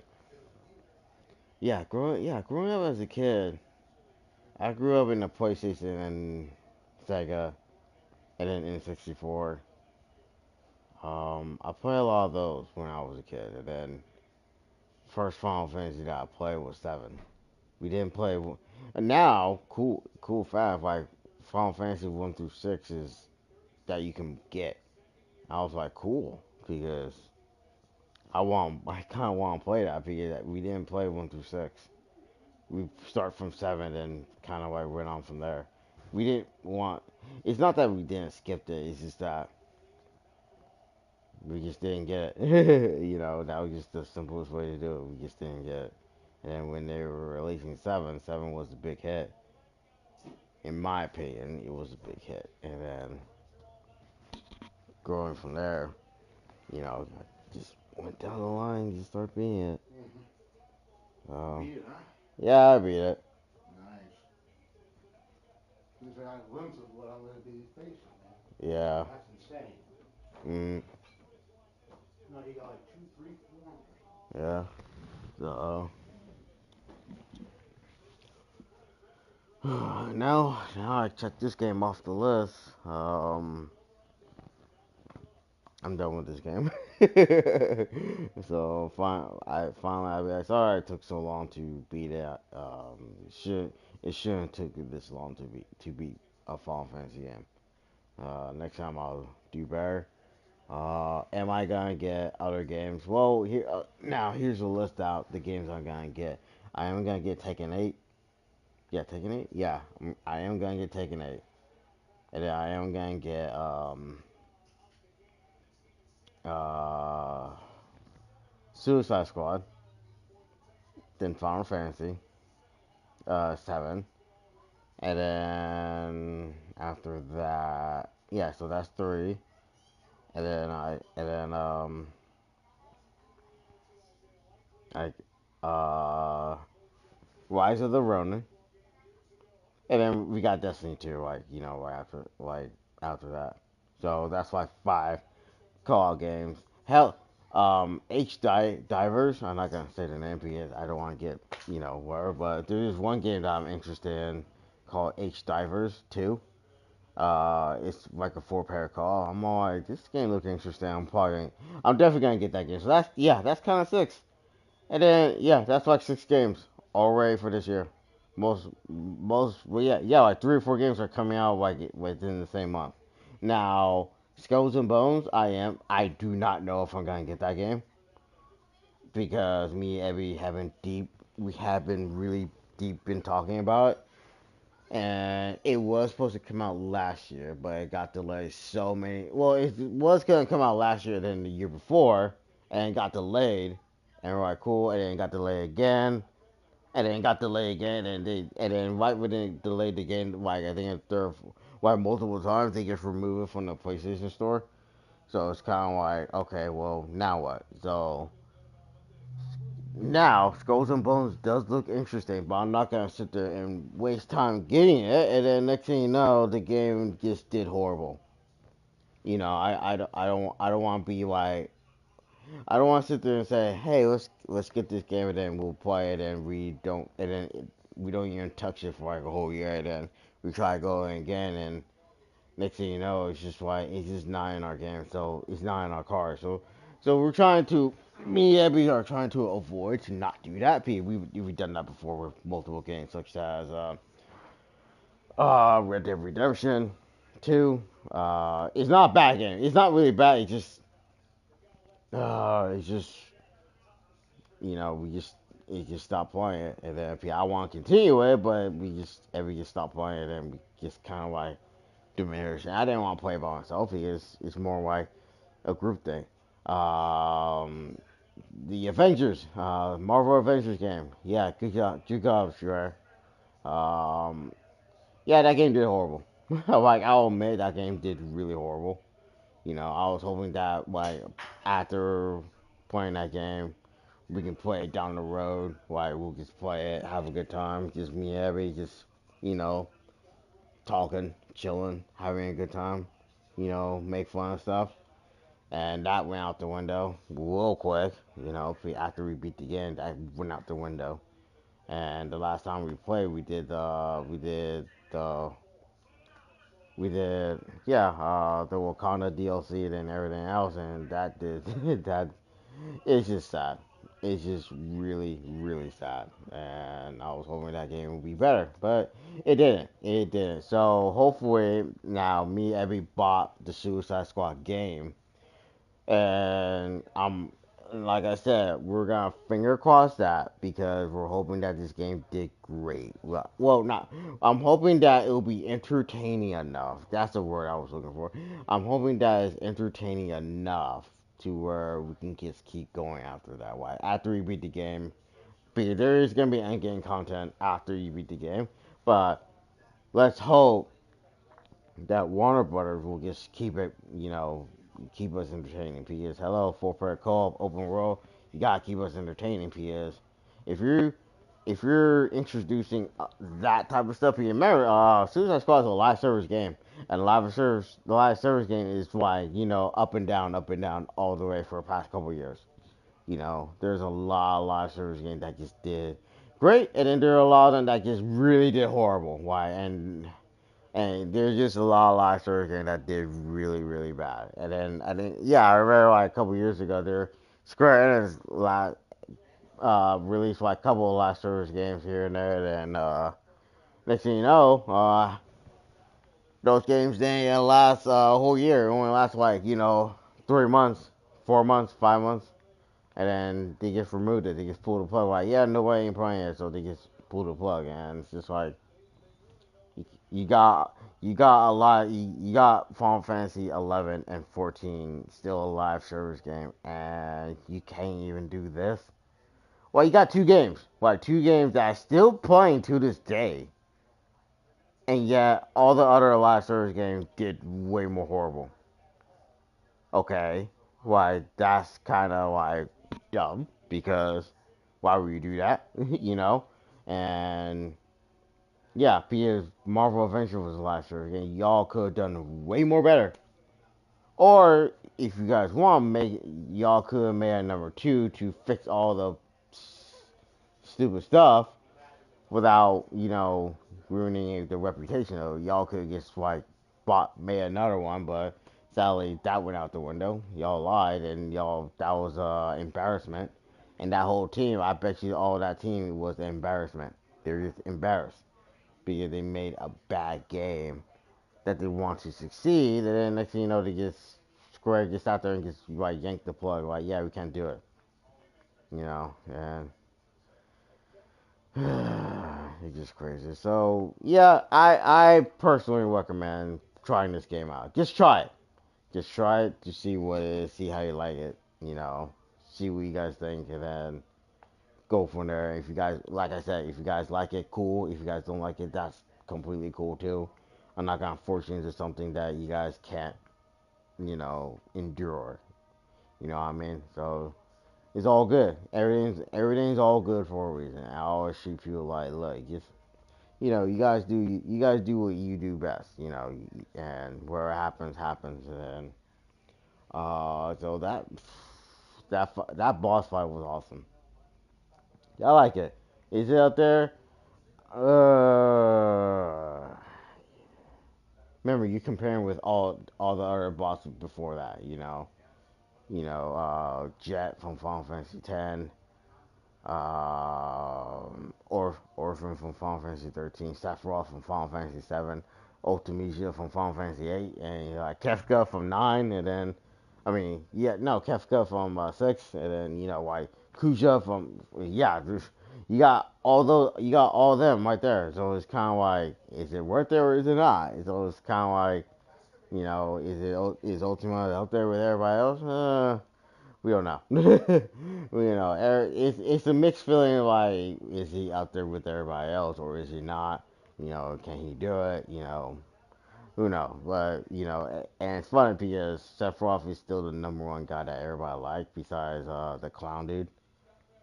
S1: growing up as a kid. I grew up in the PlayStation and Sega, and then N64. I played a lot of those when I was a kid, and then first Final Fantasy that I played was 7. We didn't play. And now, cool fact, like Final Fantasy 1 through 6 is that you can get. I was like, cool, because I kind of want to play that because we didn't play 1 through 6. We start from 7 and kind of like went on from there. We didn't want. It's not that we didn't skip it. It's just that we just didn't get it. You know, that was just the simplest way to do it. We just didn't get it. And then when they were releasing 7, 7 was a big hit. In my opinion, it was a big hit. And then growing from there, you know, I just went down the line and just started beating it.
S12: Beat it, huh?
S1: Yeah, I beat it.
S12: Nice. Because I got a glimpse of what I'm going to be facing, man.
S1: Yeah.
S12: That's insane. No, he got like 2, 3, 4.
S1: Yeah. Now I check this game off the list. I'm done with this game. So I finally sorry it took so long to beat it. It shouldn't take this long to beat a Final Fantasy game. Next time I'll do better. Am I gonna get other games? Well, here's a list out the games I'm gonna get. I am gonna get Tekken 8. Yeah, Tekken 8. Yeah, I am gonna get Tekken 8, and then I am gonna get uh Suicide Squad, then Final Fantasy 7, and then after that, yeah, so that's 3, and then I Rise of the Ronin, and then we got Destiny 2, like right after that. So that's like 5 call games. Hell, Divers. I'm not gonna say the name because I don't want to get where. But there is one game that I'm interested in called H Divers 2. It's like a 4-player call. I'm all like, this game looks interesting. I'm definitely gonna get that game. So that's kind of 6. And then that's like 6 games already for this year. Well, like 3 or 4 games are coming out like within the same month. Now, Skulls and Bones, I do not know if I'm gonna get that game because me and Abby we have been really deep been talking about it, and it was supposed to come out last year, but it got delayed so many. Well, it was gonna come out last year, then the year before, and it got delayed, and we're like, cool, and then it got delayed again. And then got delayed again, and then right when they delayed again, like I think multiple times, they just remove it from the PlayStation Store. So it's kind of like, okay, well now what? So now Skulls and Bones does look interesting, but I'm not gonna sit there and waste time getting it. And then next thing you know, the game just did horrible. I don't want to be like. I don't want to sit there and say, "Hey, let's get this game and then we'll play it," and we don't even touch it for like a whole year, and then we try going again, and next thing you know, it's just not in our game, so it's not in our car, so me and Abby are trying to avoid to not do that. We've done that before with multiple games, such as Red Dead Redemption 2. It's not a bad game. It's not really bad. It's just we just stopped playing it, and then I want to continue it, but we just stopped playing it, and we just kind of like diminished. I didn't want to play by myself because it's more like a group thing. The Avengers, Marvel Avengers game. Yeah, good job, sure. Yeah, that game did horrible. Like I'll admit that game did really horrible. I was hoping that like after playing that game, we can play it down the road. Like we'll just play it, have a good time. Just me and Abby, just you know, talking, chilling, having a good time. Make fun of stuff. And that went out the window real quick. After we beat the game, that went out the window. And the last time we played, the the Wakanda DLC and everything else, and that did that. It's just sad. It's just really, really sad. And I was hoping that game would be better, but it didn't. It didn't. So hopefully now me Evie bought the Suicide Squad game, and I'm like I said, we're gonna finger cross that because we're hoping that this game did great. Well, not. I'm hoping that it'll be entertaining enough. That's the word I was looking for. I'm hoping that it's entertaining enough to where we can just keep going after that. Why? After we beat the game, because there is gonna be end game content after you beat the game, but let's hope that Warner Brothers will just keep it, keep us entertaining. Because hello, four-player co-op, open world, you gotta keep us entertaining. Because if you're introducing that type of stuff, you remember, Suicide Squad is a live service game, and the live service game is why up and down all the way for the past couple years. There's a lot of live service games that just did great, and then there are a lot of them that just really did horrible. Why? And there's just a lot of live service games that did really, really bad. And then I remember like a couple years ago, Square Enix released like a couple of live service games here and there. And next thing you know, those games didn't last a whole year. It only lasts like 3 months, 4 months, 5 months, and then they just removed it. They just pulled the plug. Like, yeah, nobody ain't playing it, so they just pulled the plug. And it's just like you got a lot. You got Final Fantasy 11 and 14 still a live service game, and you can't even do this. Well, you got two games, like two games that are still playing to this day, and yet all the other live service games did way more horrible. Okay, why that's kind of like dumb because why would you do that? And yeah, because Marvel Adventure was a live service game, y'all could have done way more better. Or if you guys want to make it, y'all could have made a number two to fix all the stupid stuff without, ruining the reputation of y'all could have just like made another one, but sadly that went out the window. Y'all lied and that was embarrassment. And that whole team, I bet you all that team was embarrassment. They're just embarrassed because they made a bad game that they want to succeed, and then next thing you know, they just Square gets out there and just like yank the plug, like, yeah, we can't do it, and it's just crazy. So yeah, I personally recommend trying this game out. Just try it to see what it is, see how you like it, see what you guys think, and then go from there. If you guys, like I said, if you guys like it, cool. If you guys don't like it, that's completely cool too. I'm not gonna force you into something that you guys can't, endure. You know what I mean? So it's all good. Everything's all good for a reason. I always treat people like, look, just you guys do what you do best, and where it happens, and then so that boss fight was awesome. I like it. Is it up there? Remember, you're comparing with all the other bosses before that. Jet from Final Fantasy X, Orphan from Final Fantasy 13, Sephiroth from Final Fantasy 7, Ultimisia from Final Fantasy 8, and Kefka from 9, and then, Kefka from 6, and then, like, Kuja from, yeah, you got all those, you got all of them right there, so it's kind of like, is it worth it or is it not? So it's kind of like, is Ultima up there with everybody else? We don't know. It's a mixed feeling. Like, is he out there with everybody else, or is he not? Can he do it? Who knows? But and it's funny because Sephiroth is still the number one guy that everybody likes, besides the clown dude.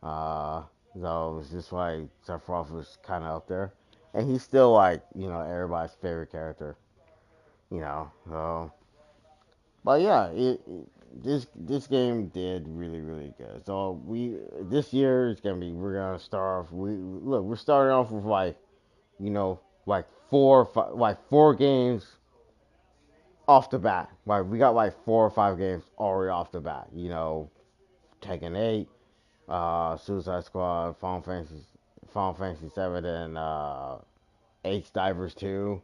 S1: So it's just like Sephiroth was kind of up there, and he's still like everybody's favorite character. So, but yeah, this game did really good. So this year is gonna be we're gonna start off. We're starting off with like like four games off the bat. Like we got like 4 or 5 games already off the bat. Tekken 8, Suicide Squad, Final Fantasy 7, and H Divers 2,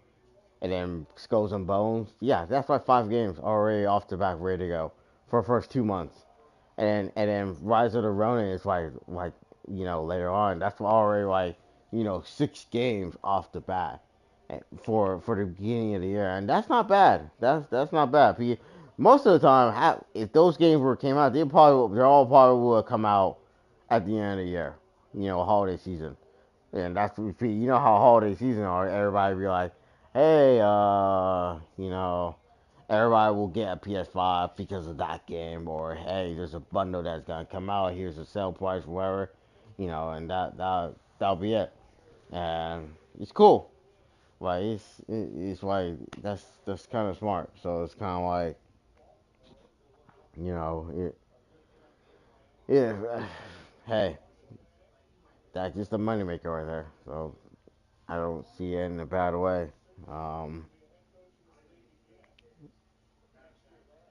S1: and then Skulls and Bones. Yeah, that's like 5 games already off the back, ready to go for the first 2 months. And then Rise of the Ronin is later on. That's already 6 games off the bat for the beginning of the year, and that's not bad. That's not bad. Most of the time, if those games came out, they're all probably would come out at the end of the year. Holiday season. And that's how holiday season are. Everybody be like, hey, everybody will get a PS5 because of that game, or hey, there's a bundle that's gonna come out. Here's a sale price, whatever, and that'll be it. And it's cool. Like it's like that's kind of smart. So it's kind of like, yeah. Hey, that's just a moneymaker right there. So I don't see it in a bad way. Um,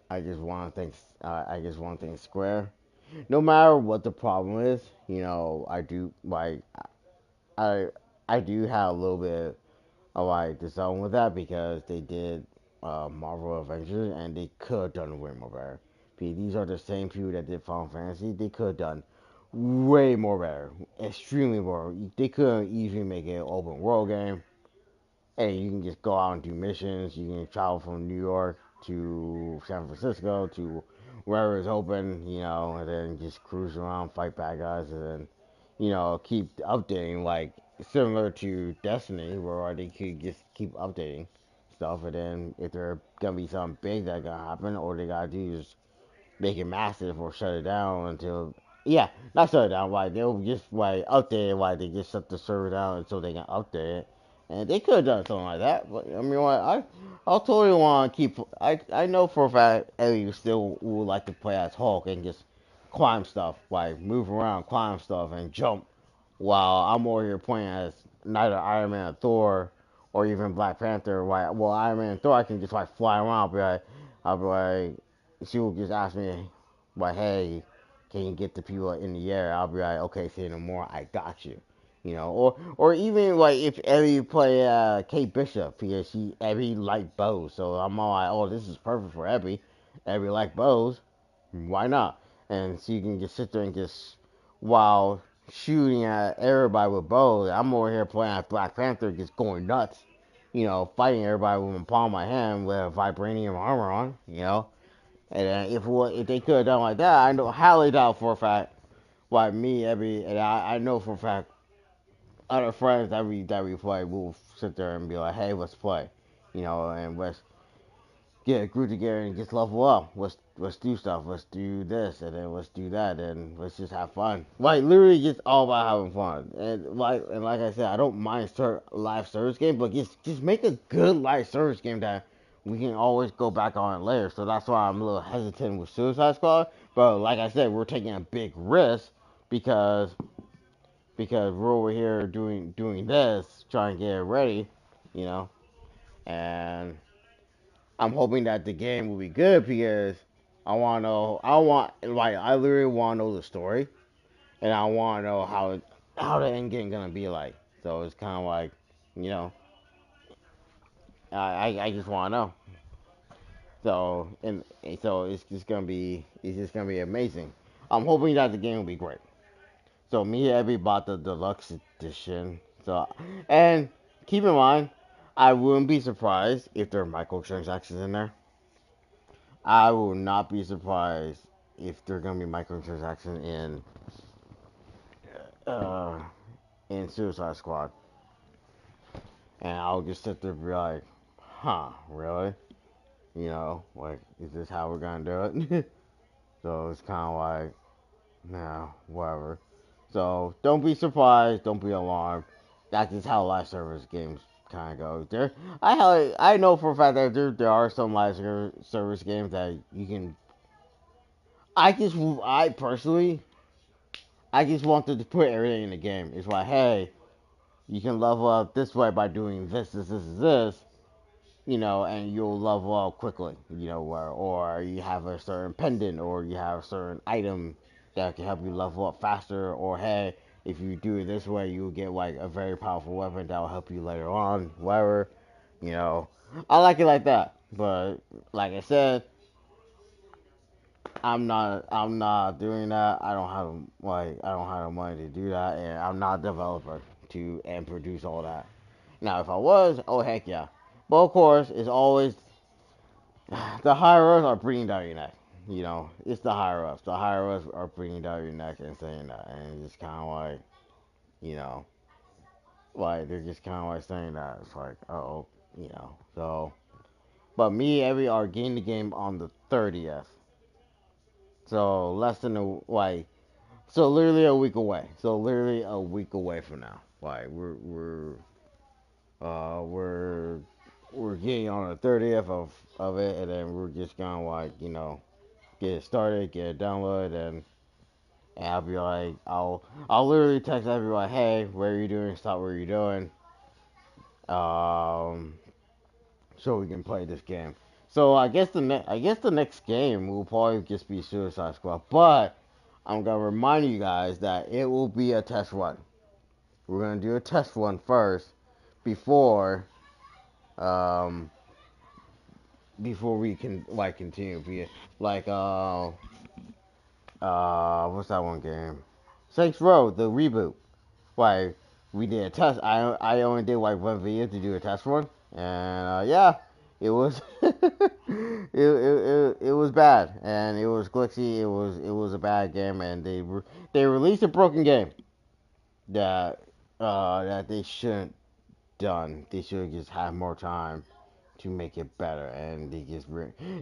S1: I just want to thank Square. No matter what the problem is, I do I I do have a little bit of disown with that because they did Marvel Avengers and they could have done way more better. These are the same people that did Final Fantasy. They could have done way more better, extremely more. They could easily make it an open world game. Hey, you can just go out and do missions. You can travel from New York to San Francisco to wherever is open, and then just cruise around, fight bad guys, and then, keep updating, similar to Destiny, where they could just keep updating stuff, and then if there gonna be something big that gonna happen, all they gotta do is make it massive or shut it down until, yeah, not shut it down, they'll just, update it, they just shut the server down until they can update it. And they could have done something like that, but I mean, I totally want to keep. I know for a fact Ellie still would like to play as Hulk and just climb stuff, move around, climb stuff, and jump. While I'm over here playing as neither Iron Man or Thor, or even Black Panther. Well, Iron Man and Thor, I can just fly around. I'll be like, she will just ask me, hey, can you get the people in the air? I'll be like, okay, say no more. I got you. Or even if Evie play Kate Bishop because Evie like bows, so I'm all like, oh, this is perfect for Evie. Evie like bows, why not? And so you can just sit there and just while shooting at everybody with bows. I'm over here playing at Black Panther, just going nuts, fighting everybody with my palm of my hand with a vibranium armor on, And if they could have done like that, I know highly doubt for a fact, me, Evie, and I know for a fact other friends that we play will sit there and be like, hey, let's play, and let's get a group together and just level up. Let's do stuff. Let's do this and then let's do that and let's just have fun. Literally just all about having fun. And like I said, I don't mind live service game, but just make a good live service game that we can always go back on later. So that's why I'm a little hesitant with Suicide Squad. But like I said, we're taking a big risk because we're over here doing this, trying to get it ready, you know, and I'm hoping that the game will be good because I literally want to know the story, and I want to know how the end game gonna be like. So it's kind of like, you know, I just want to know. So it's just gonna be amazing. I'm hoping that the game will be great. So me and Abby bought the deluxe edition. And keep in mind, I wouldn't be surprised if there are microtransactions in there. I will not be surprised if there are gonna be microtransactions uh in Suicide Squad. And I'll just sit there and be like, huh, really? Is this how we're gonna do it? So it's kind of like, nah, whatever. So don't be surprised, don't be alarmed. That's just how live service games kind of go. I know for a fact that there are some live service games that you can I personally, I just wanted to put everything in the game. It's like, hey, you can level up this way by doing this, and you'll level up quickly, or you have a certain pendant, or you have a certain item that can help you level up faster, or hey, if you do it this way, you'll get like a very powerful weapon that will help you later on, whatever, you know. I like it like that, but like I said, I'm not doing that. I don't have the money to do that, and I'm not a developer to and produce all that. Now, if I was, oh heck yeah. But of course, it's always the higher ups are breathing down your neck. It's the higher ups. The higher ups are breathing down your neck and saying that, and it's kind of like, you know, like they're just kind of like saying that. It's like, oh, So, but me, every are getting the game on the 30th. So less than so literally a week away. So literally a week away from now. Like uh we're we're getting on the 30th of it, and then we're just gonna get it started, get it downloaded, and I'll be like, I'll literally text everyone, hey, where are you doing? Stop what you're doing, um, so we can play this game. So I guess the next game will probably just be Suicide Squad, but I'm gonna remind you guys that it will be a test run. We're gonna do a test run first before um before we can continue. Like what's that one game? Saints Row, the reboot. Like we did a test. I only did like one video to do a test run, and yeah, it was it was bad, and it was glitchy. It was a bad game, and they released a broken game that they shouldn't done. They should have just had more time to make it better, and they just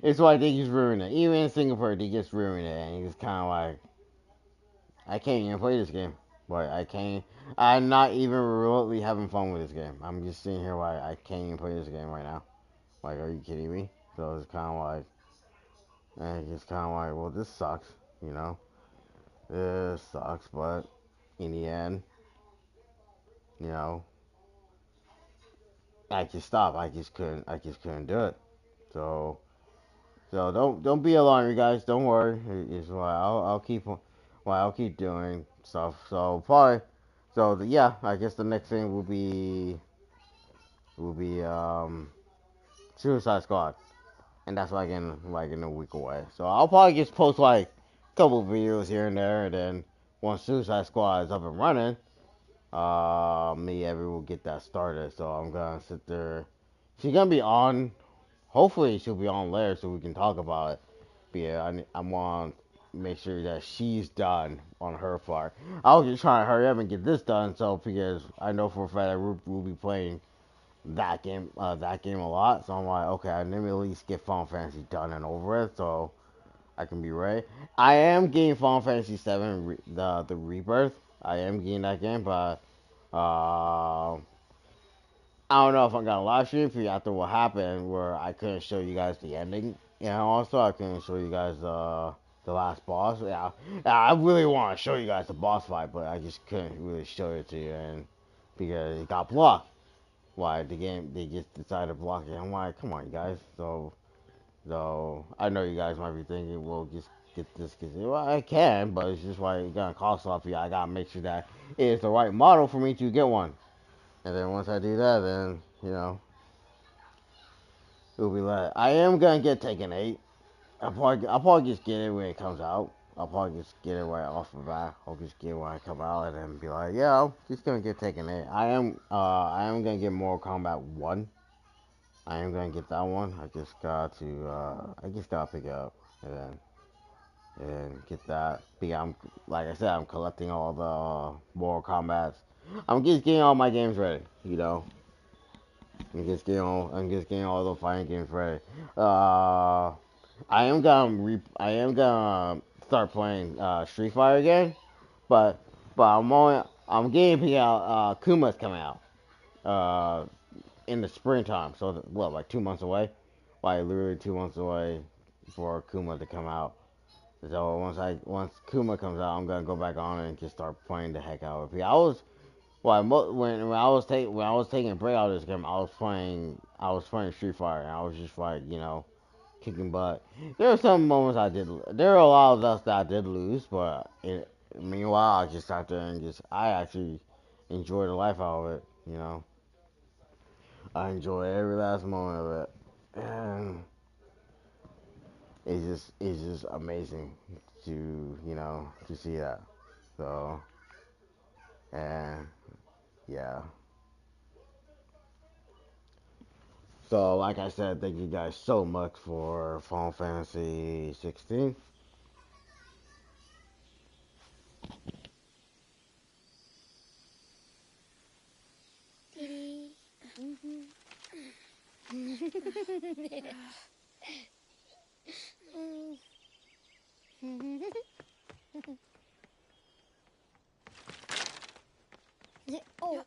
S1: it's like they just ruined it. Even in single player, they just ruined it, and it's kind of like I can't even play this game. Like I can't. I'm not even remotely having fun with this game. I'm just sitting here like I can't even play this game right now. Like, are you kidding me? So it's kind of like, and it's kind of like, well, this sucks. You know, this sucks. But in the end, you know, I just stopped. I just couldn't. I just couldn't do it. So don't be alarmed, you guys. Don't worry. It's why I'll keep doing stuff. So probably yeah. I guess the next thing will be Suicide Squad, and that's like in a week away. So I'll probably just post like a couple videos here and there, and then once Suicide Squad is up and running, me Evie will get that started. So I'm gonna sit there. She's gonna be on. Hopefully she'll be on later so we can talk about it. But yeah, I want to make sure that she's done on her part. I was just trying to hurry up and get this done, so because I know for a fact that we'll be playing that game a lot. So I'm like, okay, I need to at least get Final Fantasy done and over it, so I can be ready. I am getting Final Fantasy 7 the Rebirth. I am getting that game, but I don't know if I'm gonna live stream for you after what happened, where I couldn't show you guys the ending. Also I couldn't show you guys the last boss. Yeah, I really want to show you guys the boss fight, but I just couldn't really show it to you, and because it got blocked. Why the game? They just decided to block it. I'm like, come on, you guys. So I know you guys might be thinking, well, just get this, cause well, I can, but it's just like it's gonna cost a lot for you. I gotta make sure that it is the right model for me to get one. And then once I do that, then, it'll be like, I am gonna get Taken 8. I'll probably just get it when it comes out. I'll probably just get it right off the bat. I'll just get it when I come out and then be like, yeah, I'm just gonna get Taken 8. I am gonna get Mortal Kombat 1. I am gonna get that one. I just gotta pick it up and get that. Like I said, I'm collecting all the Mortal Kombats. I'm just getting all my games ready, I'm just getting all the fighting games ready. I am gonna start playing Street Fighter again, but I'm getting out. Kuma's coming out in the springtime, so like 2 months away, like literally 2 months away for Kuma to come out. So once Kuma comes out, I'm gonna go back on it and just start playing the heck out of it. I was well when I was taking a break out of this game, I was playing Street Fighter and I was just like kicking butt. There were some moments there were a lot of us that I did lose, but meanwhile I just sat there and I actually enjoyed the life out of it. I enjoy every last moment of it, and it's just amazing to to see that. So and yeah. So like I said, thank you guys so much for Final Fantasy 16.
S13: Oh.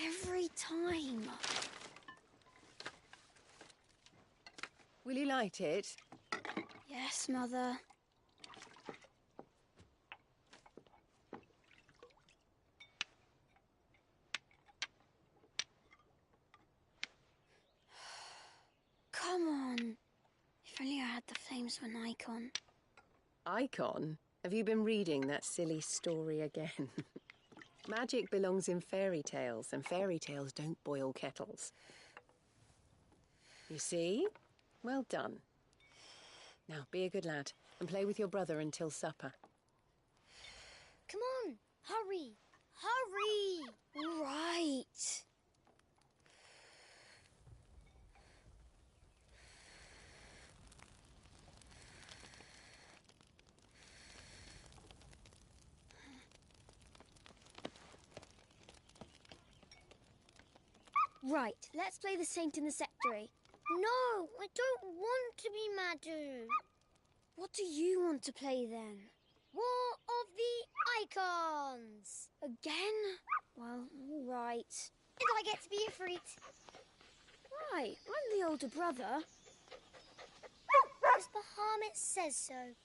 S13: Every time.
S4: Will you light it?
S13: Yes, Mother. Come on. If only I had the flames of an icon.
S4: Icon? Have you been reading that silly story again? Magic belongs in fairy tales, and fairy tales don't boil kettles. You see? Well done. Now, be a good lad, and play with your brother until supper.
S13: Come on, hurry! Hurry! Right. Right, let's play the Saint in the Secretary. No, I don't want to be Madhu. What do you want to play then? War of the Icons! Again? Well, all right. And I get to be a fruit. Right, I'm the older brother. Because Bahamut says so.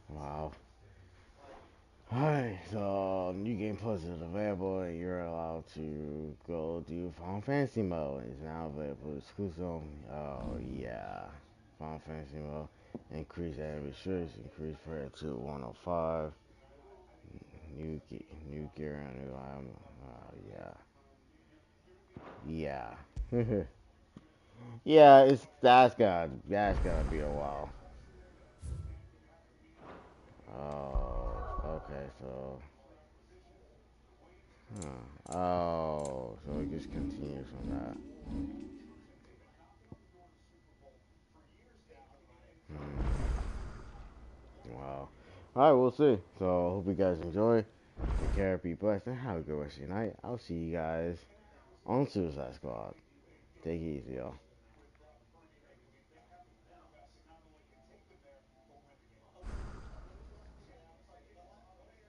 S1: Wow. Alright, so New Game Plus is available and you're allowed to go do Final Fantasy mode. It's now available exclusive. Oh yeah. Final Fantasy mode. Increase enemy restrictions, increase prayer to 105. New gear and new item. Yeah. Yeah. Yeah, that's gonna be a while. Oh, okay, so oh, so it just continues from that. Wow. Alright, we'll see. So hope you guys enjoy. Take care, be blessed, and have a good rest of your night. I'll see you guys on Suicide Squad. Take it easy, y'all.